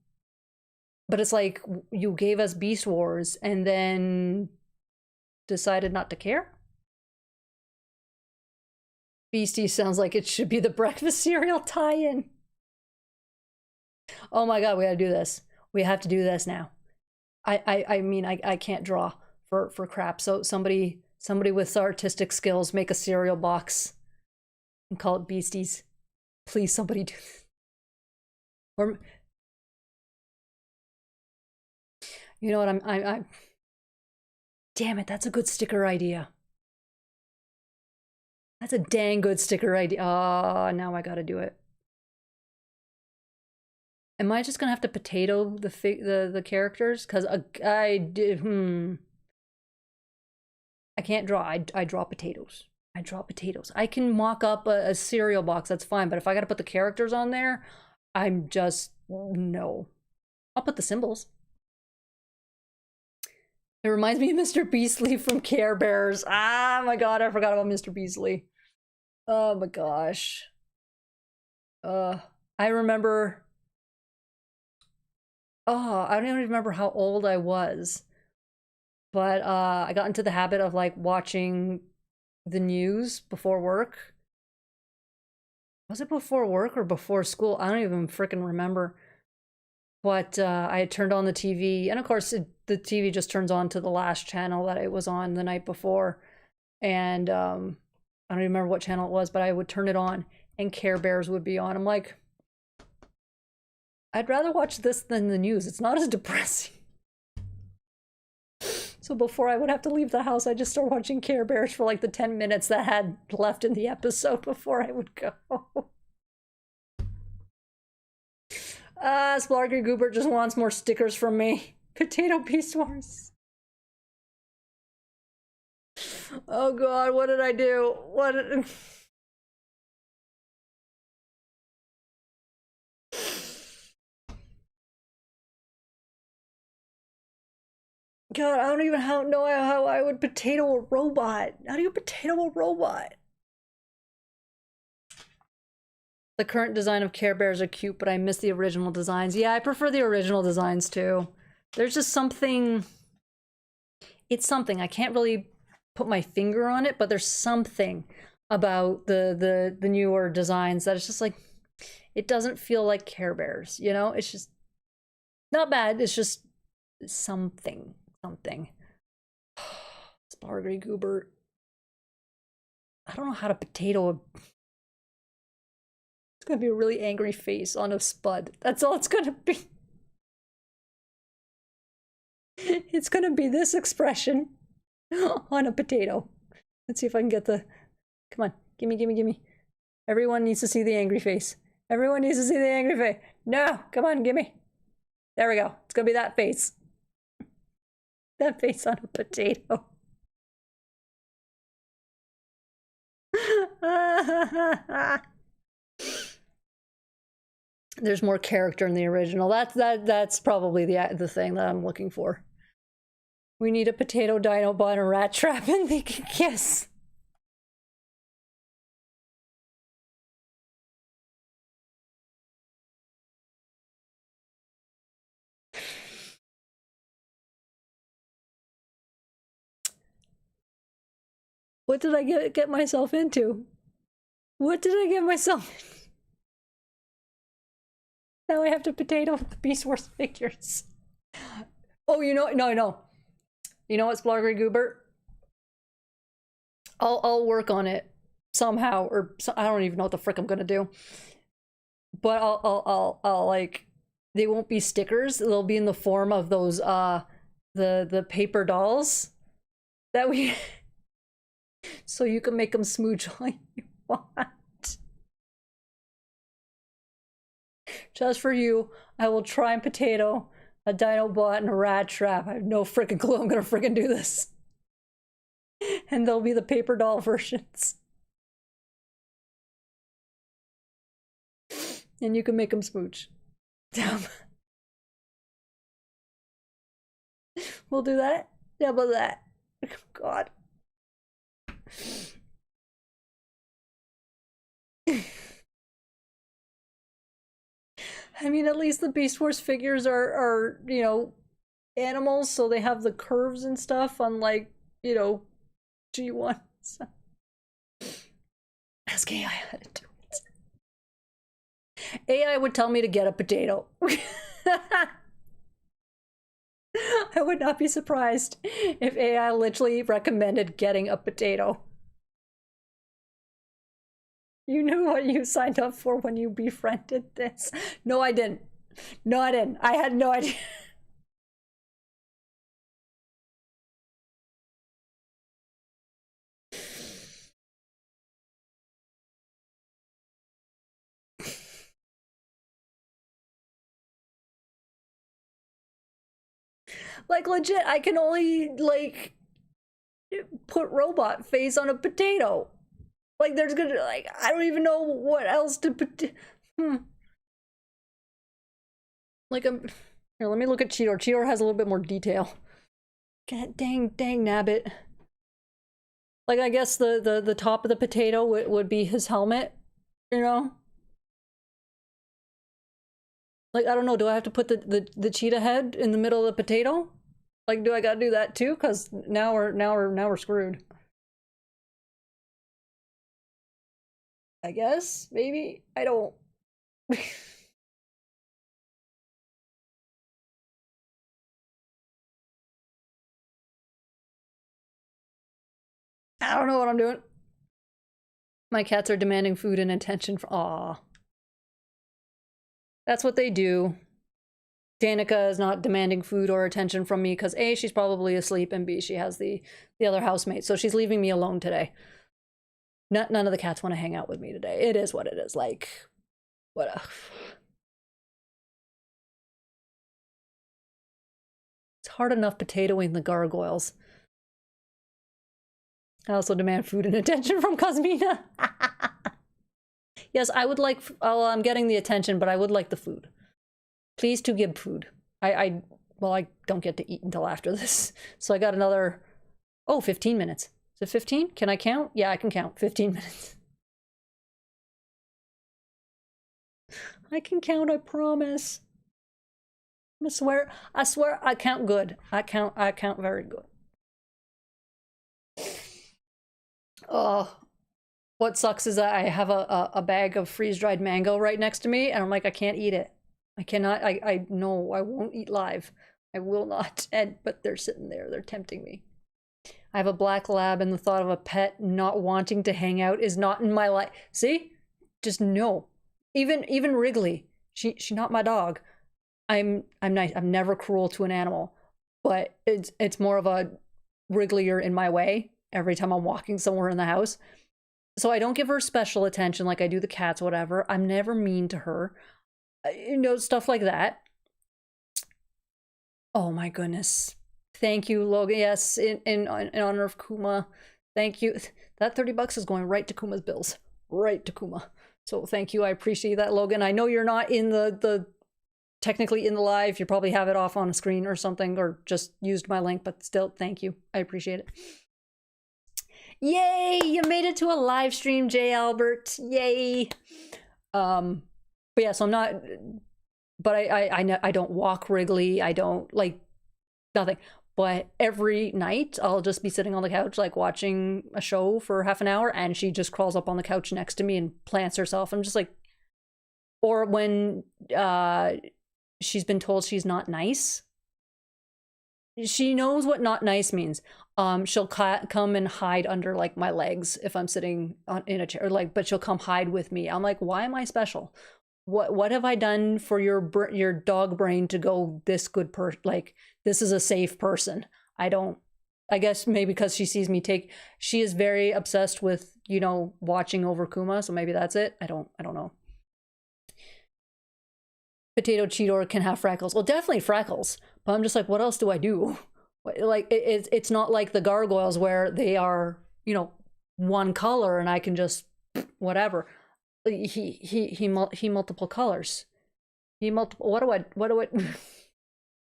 Speaker 1: it's like you gave us Beast Wars and then decided not to care. Beastie sounds like it should be the breakfast cereal tie-in. Oh my god, we gotta do this. We have to do this now. I mean, I can't draw for crap. So somebody with artistic skills make a cereal box and call it Beasties. Please, somebody do this. Or, you know what? I'm. Damn it! That's a good sticker idea. That's a dang good sticker idea. Oh, now I gotta do it. Am I just gonna have to potato the characters? Cause I can't draw. I draw potatoes. I draw potatoes. I can mock up a cereal box. That's fine. But if I gotta put the characters on there, I'm just no. I'll put the symbols. It reminds me of Mr. Beastly from Care Bears. Ah, my god, I forgot about Mr. Beastly. Oh my gosh. I remember. Oh, I don't even remember how old I was. But I got into the habit of like watching the news before work. Was it before work or before school? I don't even freaking remember. But I had turned on the TV, and of course the TV just turns on to the last channel that it was on the night before. And I don't even remember what channel it was, but I would turn it on and Care Bears would be on. I'm like, I'd rather watch this than the news. It's not as depressing. So before I would have to leave the house, I just start watching Care Bears for like the 10 minutes that had left in the episode before I would go. Splarky Goober just wants more stickers from me. Potato Beast Wars. Oh god, what did I do? What did... God, I don't even know how I would potato a robot. How do you potato a robot? The current design of Care Bears are cute, but I miss the original designs. Yeah, I prefer the original designs too. There's just something... It's something. I can't really put my finger on it, but there's something about the newer designs that it's just like... It doesn't feel like Care Bears, you know? It's just... Not bad, it's just... Something. Spargly Goobert. I don't know how to potato a... It's gonna be a really angry face on a spud. That's all it's gonna be. It's gonna be this expression on a potato. Let's see if I can get the... Come on, gimme. Everyone needs to see the angry face. Everyone needs to see the angry face. No, come on, gimme. There we go. It's gonna be that face. That face on a potato. There's more character in the original. That's probably the thing that I'm looking for. We need a potato Dinobot and a rat trap and they can kiss. What did I get myself into? What did I get myself into? Now I have to potato the Beast Wars figures. Oh, you know, no. You know what, Splargery Goobert? I'll work on it somehow, or I don't even know what the frick I'm gonna do. But I'll like, they won't be stickers. They'll be in the form of those the paper dolls that we. So you can make them smooch all you want. Just for you, I will try and potato a Dinobot and a rat trap. I have no freaking clue I'm gonna freaking do this. And they'll be the paper doll versions. And you can make them smooch. We'll do that? Yeah, about that. God. I mean, at least the Beast Wars figures are, you know, animals, so they have the curves and stuff, unlike, you know, G1. So. Ask AI how to do it. AI would tell me to get a potato. I would not be surprised if AI literally recommended getting a potato. You knew what you signed up for when you befriended this. No, I didn't. No, I didn't. I had no idea. Like, legit, I can only, like, put robot face on a potato. Like, there's gonna, like, I don't even know what else to put. Like, here, let me look at Cheetor. Cheetor has a little bit more detail. God dang nabbit. Like, I guess the top of the potato would be his helmet, you know? Like, I don't know, do I have to put the cheetah head in the middle of the potato? Like, do I gotta do that too? Cause now we're screwed. I guess, maybe? I don't. I don't know what I'm doing. My cats are demanding food and attention for. Aw. That's what they do. Danica is not demanding food or attention from me because A, she's probably asleep, and B, she has the other housemate, so she's leaving me alone today. None of the cats want to hang out with me today. It is what it is. Like, what a... It's hard enough potatoing the gargoyles. I also demand food and attention from Cosmina. Yes, I would like, well, I'm getting the attention, but I would like the food. Please to give food. Well, I don't get to eat until after this. So I got another, 15 minutes. Is it 15? Can I count? Yeah, I can count. 15 minutes. I can count, I promise. I swear, I count good. I count very good. Oh, what sucks is that I have a bag of freeze-dried mango right next to me, and I'm like, I can't eat it. I cannot, no, I won't eat live. I will not, but they're sitting there, they're tempting me. I have a black lab, and the thought of a pet not wanting to hang out is not in my life. See? Just no. Even Wrigley, she's not my dog. I'm nice. I'm never cruel to an animal, but it's more of a Wriggler in my way every time I'm walking somewhere in the house. So I don't give her special attention like I do the cats, whatever. I'm never mean to her. Stuff like that. Oh my goodness. Thank you, Logan. Yes, in honor of Kuma. Thank you. That $30 is going right to Kuma's bills. Right to Kuma. So thank you. I appreciate that, Logan. I know you're not in the technically in the live. You probably have it off on a screen or something, or just used my link, but still, thank you. I appreciate it. Yay! You made it to a live stream, J. Albert. Yay! But yeah, so I'm not. But I don't walk Wrigley. I don't like nothing. But every night I'll just be sitting on the couch, like watching a show for half an hour, and she just crawls up on the couch next to me and plants herself. I'm just like, or when she's been told she's not nice. She knows what not nice means. She'll come and hide under like my legs if I'm sitting in a chair, like, but she'll come hide with me. I'm like, why am I special? What have I done for your dog brain to go this good like this is a safe person? I guess maybe because she sees me she is very obsessed with, watching over Kuma, so maybe that's it. I don't know. Potato Cheetor can have freckles. Well, definitely freckles, but I'm just like, what else do I do? Like it's not like the gargoyles where they are, one color and I can just whatever. He multiple colors. What do I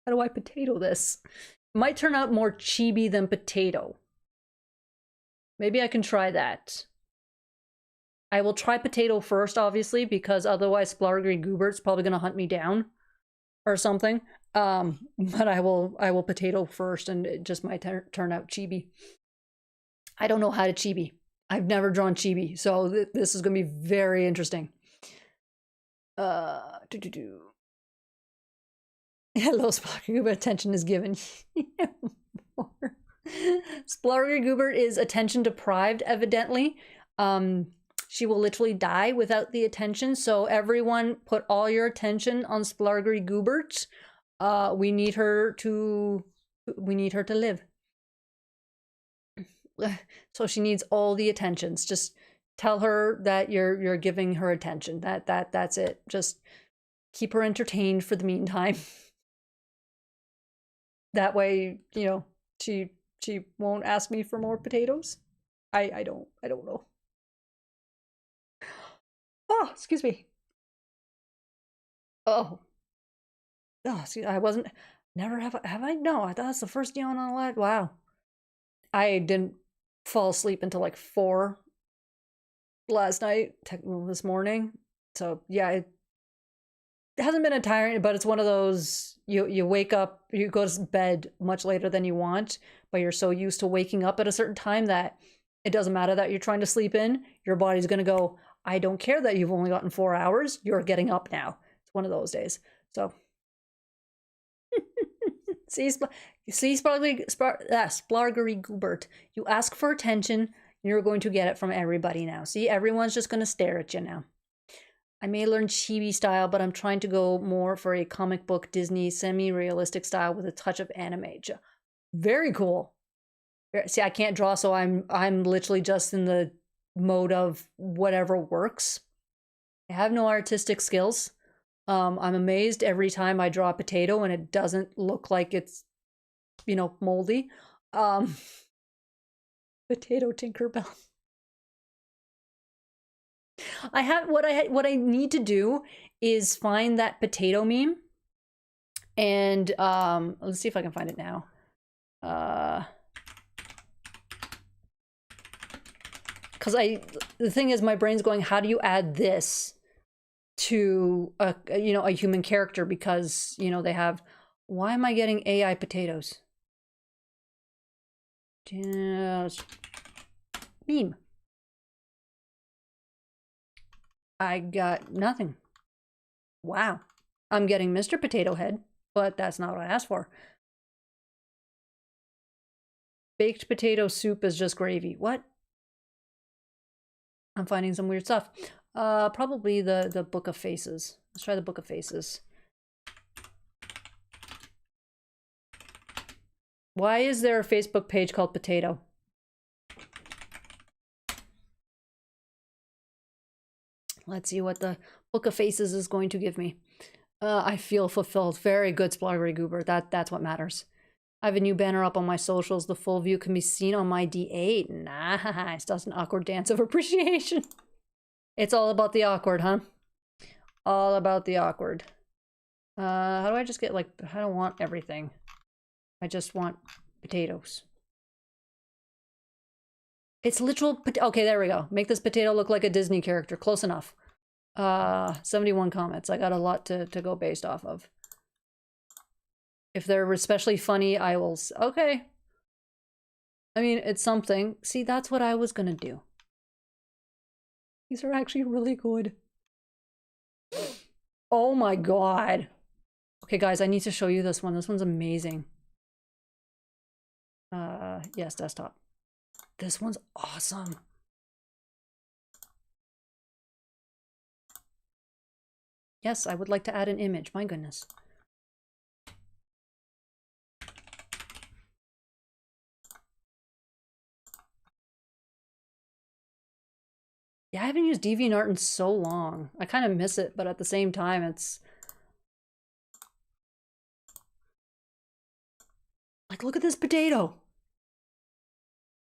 Speaker 1: how do I potato this? Might turn out more chibi than potato. Maybe I can try that. I will try potato first, obviously, because otherwise Splargry Goobert's probably gonna hunt me down or something. But I will potato first, and it just might turn out chibi. I don't know how to chibi. I've never drawn chibi, so this is gonna be very interesting. Hello, Splargry Goobert. Attention is given. Splargry Goobert is attention deprived, evidently. She will literally die without the attention. So everyone, put all your attention on Splargry Goobert. We need her to live. So she needs all the attentions. Just tell her that you're giving her attention. That's it. Just keep her entertained for the meantime. That way, she won't ask me for more potatoes. I don't know. Oh, excuse me. Oh, see, I wasn't. Never have I? No, I thought that's the first yawn on live. Wow, I didn't fall asleep until like 4 last night. This morning. So yeah, it hasn't been a tiring, but it's one of those. You wake up, you go to bed much later than you want, but you're so used to waking up at a certain time that it doesn't matter that you're trying to sleep in. Your body's gonna go, I don't care that you've only gotten 4 hours. You're getting up now. It's one of those days. So, Splargry Goobert. You ask for attention, you're going to get it from everybody now. See, everyone's just going to stare at you now. I may learn chibi style, but I'm trying to go more for a comic book Disney semi-realistic style with a touch of anime. Very cool. See, I can't draw, so I'm literally just in the mode of whatever works. I have no artistic skills. I'm amazed every time I draw a potato and it doesn't look like it's, moldy. Potato Tinkerbell. What I need to do is find that potato meme, and let's see if I can find it now. Because the thing is, my brain's going, how do you add this to a human character? Because they have. Why am I getting AI potatoes? Just meme. I got nothing. Wow. I'm getting Mr. Potato Head, but that's not what I asked for. Baked potato soup is just gravy. What? I'm finding some weird stuff. Probably the Book of Faces. Let's try the Book of Faces. Why is there a Facebook page called Potato? Let's see what the Book of Faces is going to give me. I feel fulfilled. Very good, Sploggery Goober. That's what matters. I have a new banner up on my socials. The full view can be seen on my D8. Nice. That's an awkward dance of appreciation. It's all about the awkward, huh? All about the awkward. How do I just get, like, I don't want everything. I just want potatoes. It's literal, okay, there we go. Make this potato look like a Disney character. Close enough. 71 comments. I got a lot to go based off of. If they're especially funny, I will... Okay. I mean, it's something. See, that's what I was gonna do. These are actually really good. Oh my god. Okay, guys, I need to show you this one. This one's amazing. Yes, desktop. This one's awesome. Yes, I would like to add an image. My goodness. Yeah, I haven't used DeviantArt in so long. I kind of miss it, but at the same time, it's... Like, look at this potato.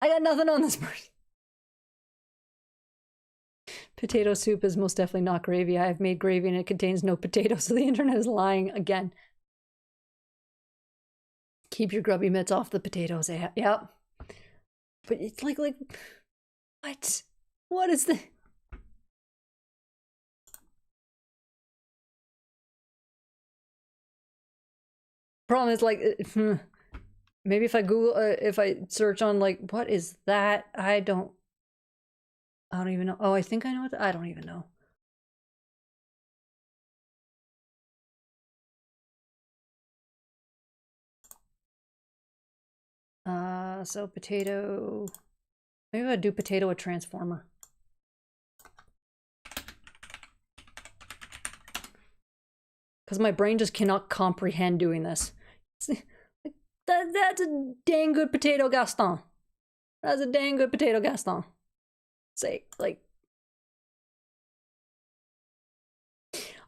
Speaker 1: I got nothing on this person. Potato soup is most definitely not gravy. I have made gravy and it contains no potatoes, so the internet is lying again. Keep your grubby mitts off the potatoes. Yep. But it's like, what? What is the... Problem is, like, maybe if I Google, if I search on, like, what is that? I don't even know. Oh, I think I know what, I don't even know. So potato, maybe I'd do potato a transformer. Because my brain just cannot comprehend doing this. That's a dang good potato, Gaston. That's a dang good potato, Gaston. Say, like...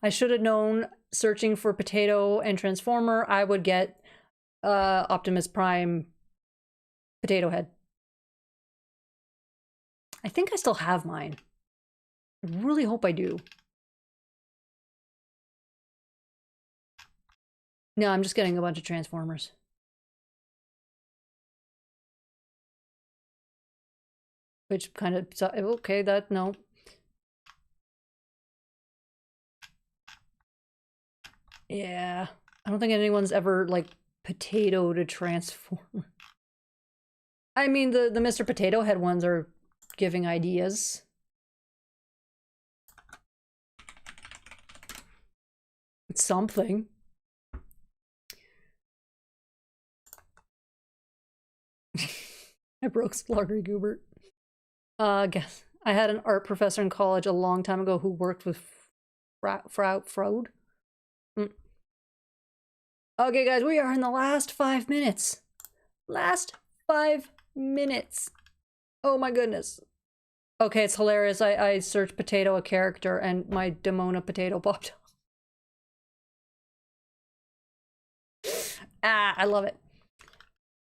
Speaker 1: I should have known, searching for potato and transformer, I would get Optimus Prime potato head. I think I still have mine. I really hope I do. No, I'm just getting a bunch of transformers. Which kind of... Okay, that... No. Yeah. I don't think anyone's ever, like, potatoed a transformer. I mean, the Mr. Potato Head ones are giving ideas. It's something. I broke Sploggery Goobert. Guess I had an art professor in college a long time ago who worked with Fraud. Okay, guys, we are in the last 5 minutes. Last 5 minutes. Oh my goodness. Okay, it's hilarious. I searched potato a character and my Demona potato popped up. Ah, I love it.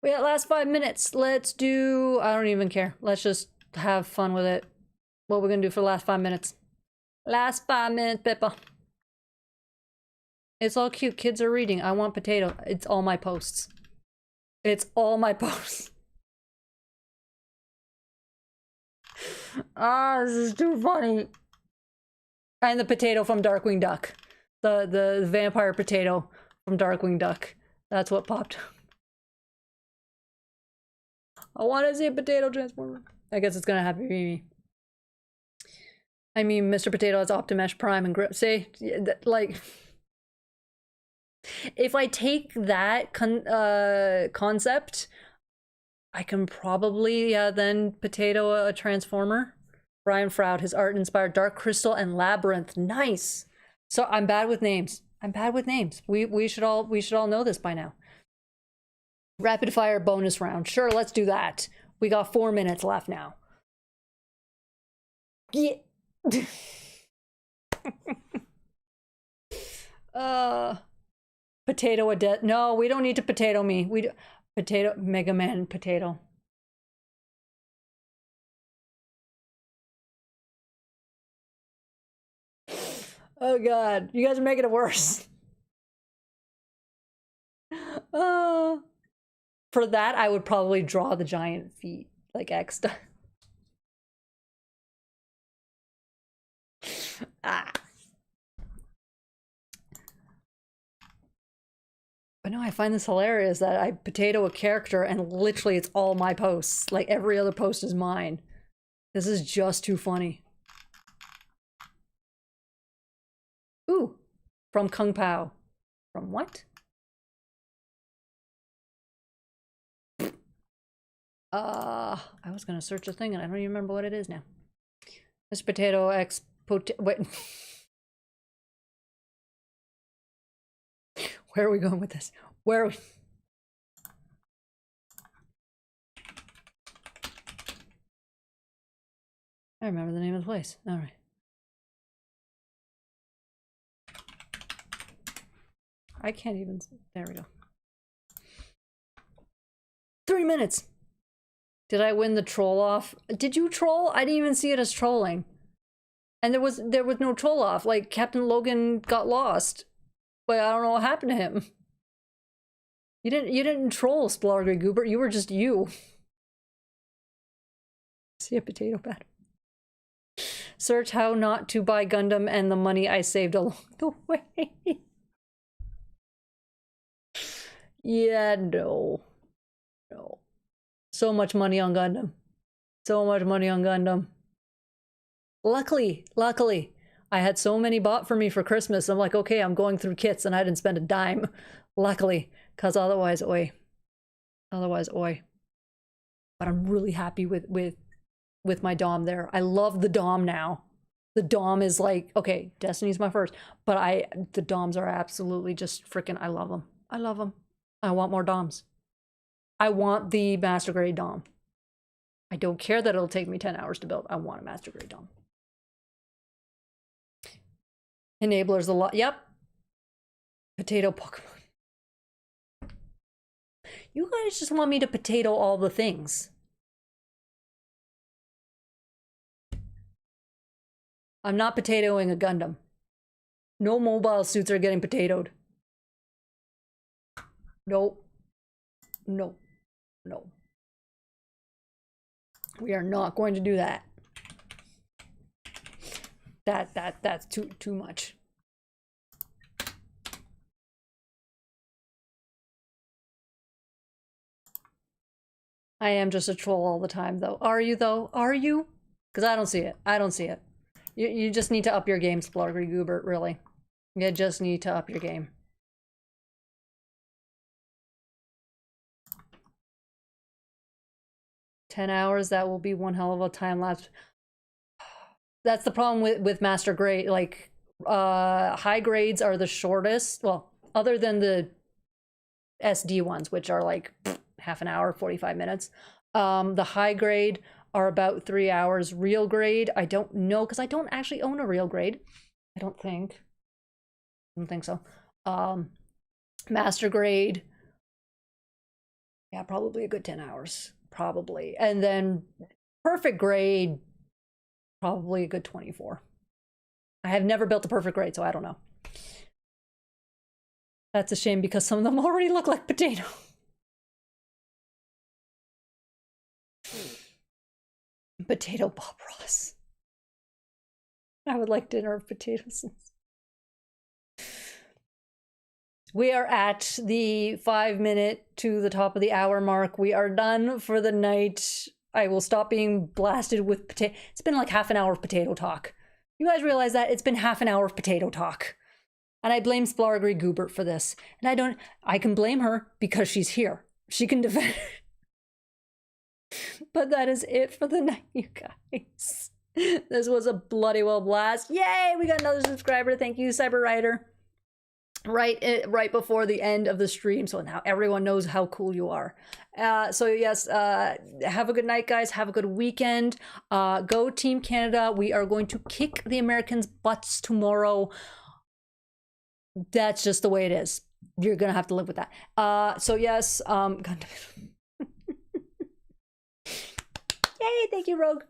Speaker 1: We got last 5 minutes. Let's do, I don't even care. Let's just have fun with it. What we're gonna do for the last 5 minutes. Last 5 minutes, Pippa. It's all cute. Kids are reading. I want potato. It's all my posts. It's all my posts. Ah, this is too funny. And the potato from Darkwing Duck. The vampire potato from Darkwing Duck. That's what popped. I want to see a potato transformer. I guess it's gonna have to be me. I mean, Mr. Potato has Optimesh Prime and Grip. See, like, if I take that concept, I can probably then potato a transformer. Brian Froud, his art inspired Dark Crystal and Labyrinth. Nice. So I'm bad with names. I'm bad with names. We should all know this by now. Rapid fire bonus round. Sure, let's do that. We got 4 minutes left now. Yeah. Potato a death. No, we don't need to potato me. We do potato Mega Man potato. Oh god, you guys are making it worse. For that, I would probably draw the giant feet like X does. Ah. But no, I find this hilarious that I potato a character and literally it's all my posts. Like every other post is mine. This is just too funny. Ooh, from Kung Pao. From what? I was gonna search a thing and I don't even remember what it is now. Mr. Potato X wait. Where are we going with this? Where are we? I remember the name of the place. All right. I can't even. There we go. 3 minutes. Did I win the troll off? Did you troll? I didn't even see it as trolling. And there was no troll off. Like Captain Logan got lost. But I don't know what happened to him. You didn't troll Splargry Goober. You were just you. See a potato pad. Search how not to buy Gundam and the money I saved along the way. Yeah, no. No. So much money on Gundam. So much money on Gundam. Luckily, I had so many bought for me for Christmas. I'm like, okay, I'm going through kits and I didn't spend a dime. Luckily, because otherwise, oi. Otherwise, oi. But I'm really happy with my Dom there. I love the Dom now. The Dom is like, okay, Destiny's my first, but the Doms are absolutely just freaking, I love them. I love them. I want more Doms. I want the Master Grade Dom. I don't care that it'll take me 10 hours to build. I want a Master Grade Dom. Enablers a lot. Yep. Potato Pokemon. You guys just want me to potato all the things. I'm not potatoing a Gundam. No mobile suits are getting potatoed. Nope. No. No. We are not going to do that. That's too much. I am just a troll all the time though. Are you though? Are you? Because I don't see it. I don't see it. You just need to up your game, Splargry Goobert, really. You just need to up your game. $10 hours, that will be one hell of a time lapse. That's the problem with Master Grade. Like, high grades are the shortest. Well, other than the SD ones, which are like half an hour, 45 minutes. The high grade are about 3 hours. Real grade, I don't know, because I don't actually own a real grade. I don't think so. Master grade, Yeah, probably a good 10 hours. Probably. And then perfect grade, probably a good 24. I have never built a perfect grade, so I don't know. That's a shame because some of them already look like potato. Potato Bob Ross. I would like dinner of potatoes. We are at the 5-minute to the top of the hour mark. We are done for the night. I will stop being blasted with potato. It's been like half an hour of potato talk. You guys realize that? It's been half an hour of potato talk. And I blame Splargry Goobert for this. And I can blame her because she's here. She can defend. But that is it for the night, you guys. This was a bloody well blast. Yay, we got another subscriber. Thank you, Cyber Rider. Right before the end of the stream, so now everyone knows how cool you are. So yes, have a good night, guys. Have a good weekend. Go Team Canada. We are going to kick the Americans' butts tomorrow. That's just the way it is. You're gonna have to live with that. So yes, yay, thank you, Rogue.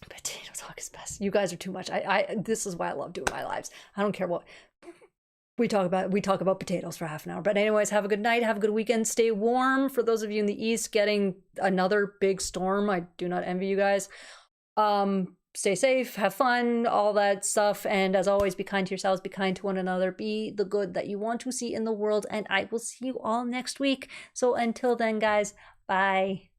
Speaker 1: Potato talk is best. You guys are too much. This is why I love doing my lives. I don't care what we talk about potatoes for half an hour. But anyways, have a good night, have a good weekend, stay warm. For those of you in the east getting another big storm, I do not envy you guys. Stay safe, have fun, all that stuff. And as always, be kind to yourselves, be kind to one another, be the good that you want to see in the world. And I will see you all next week. So until then, guys, bye.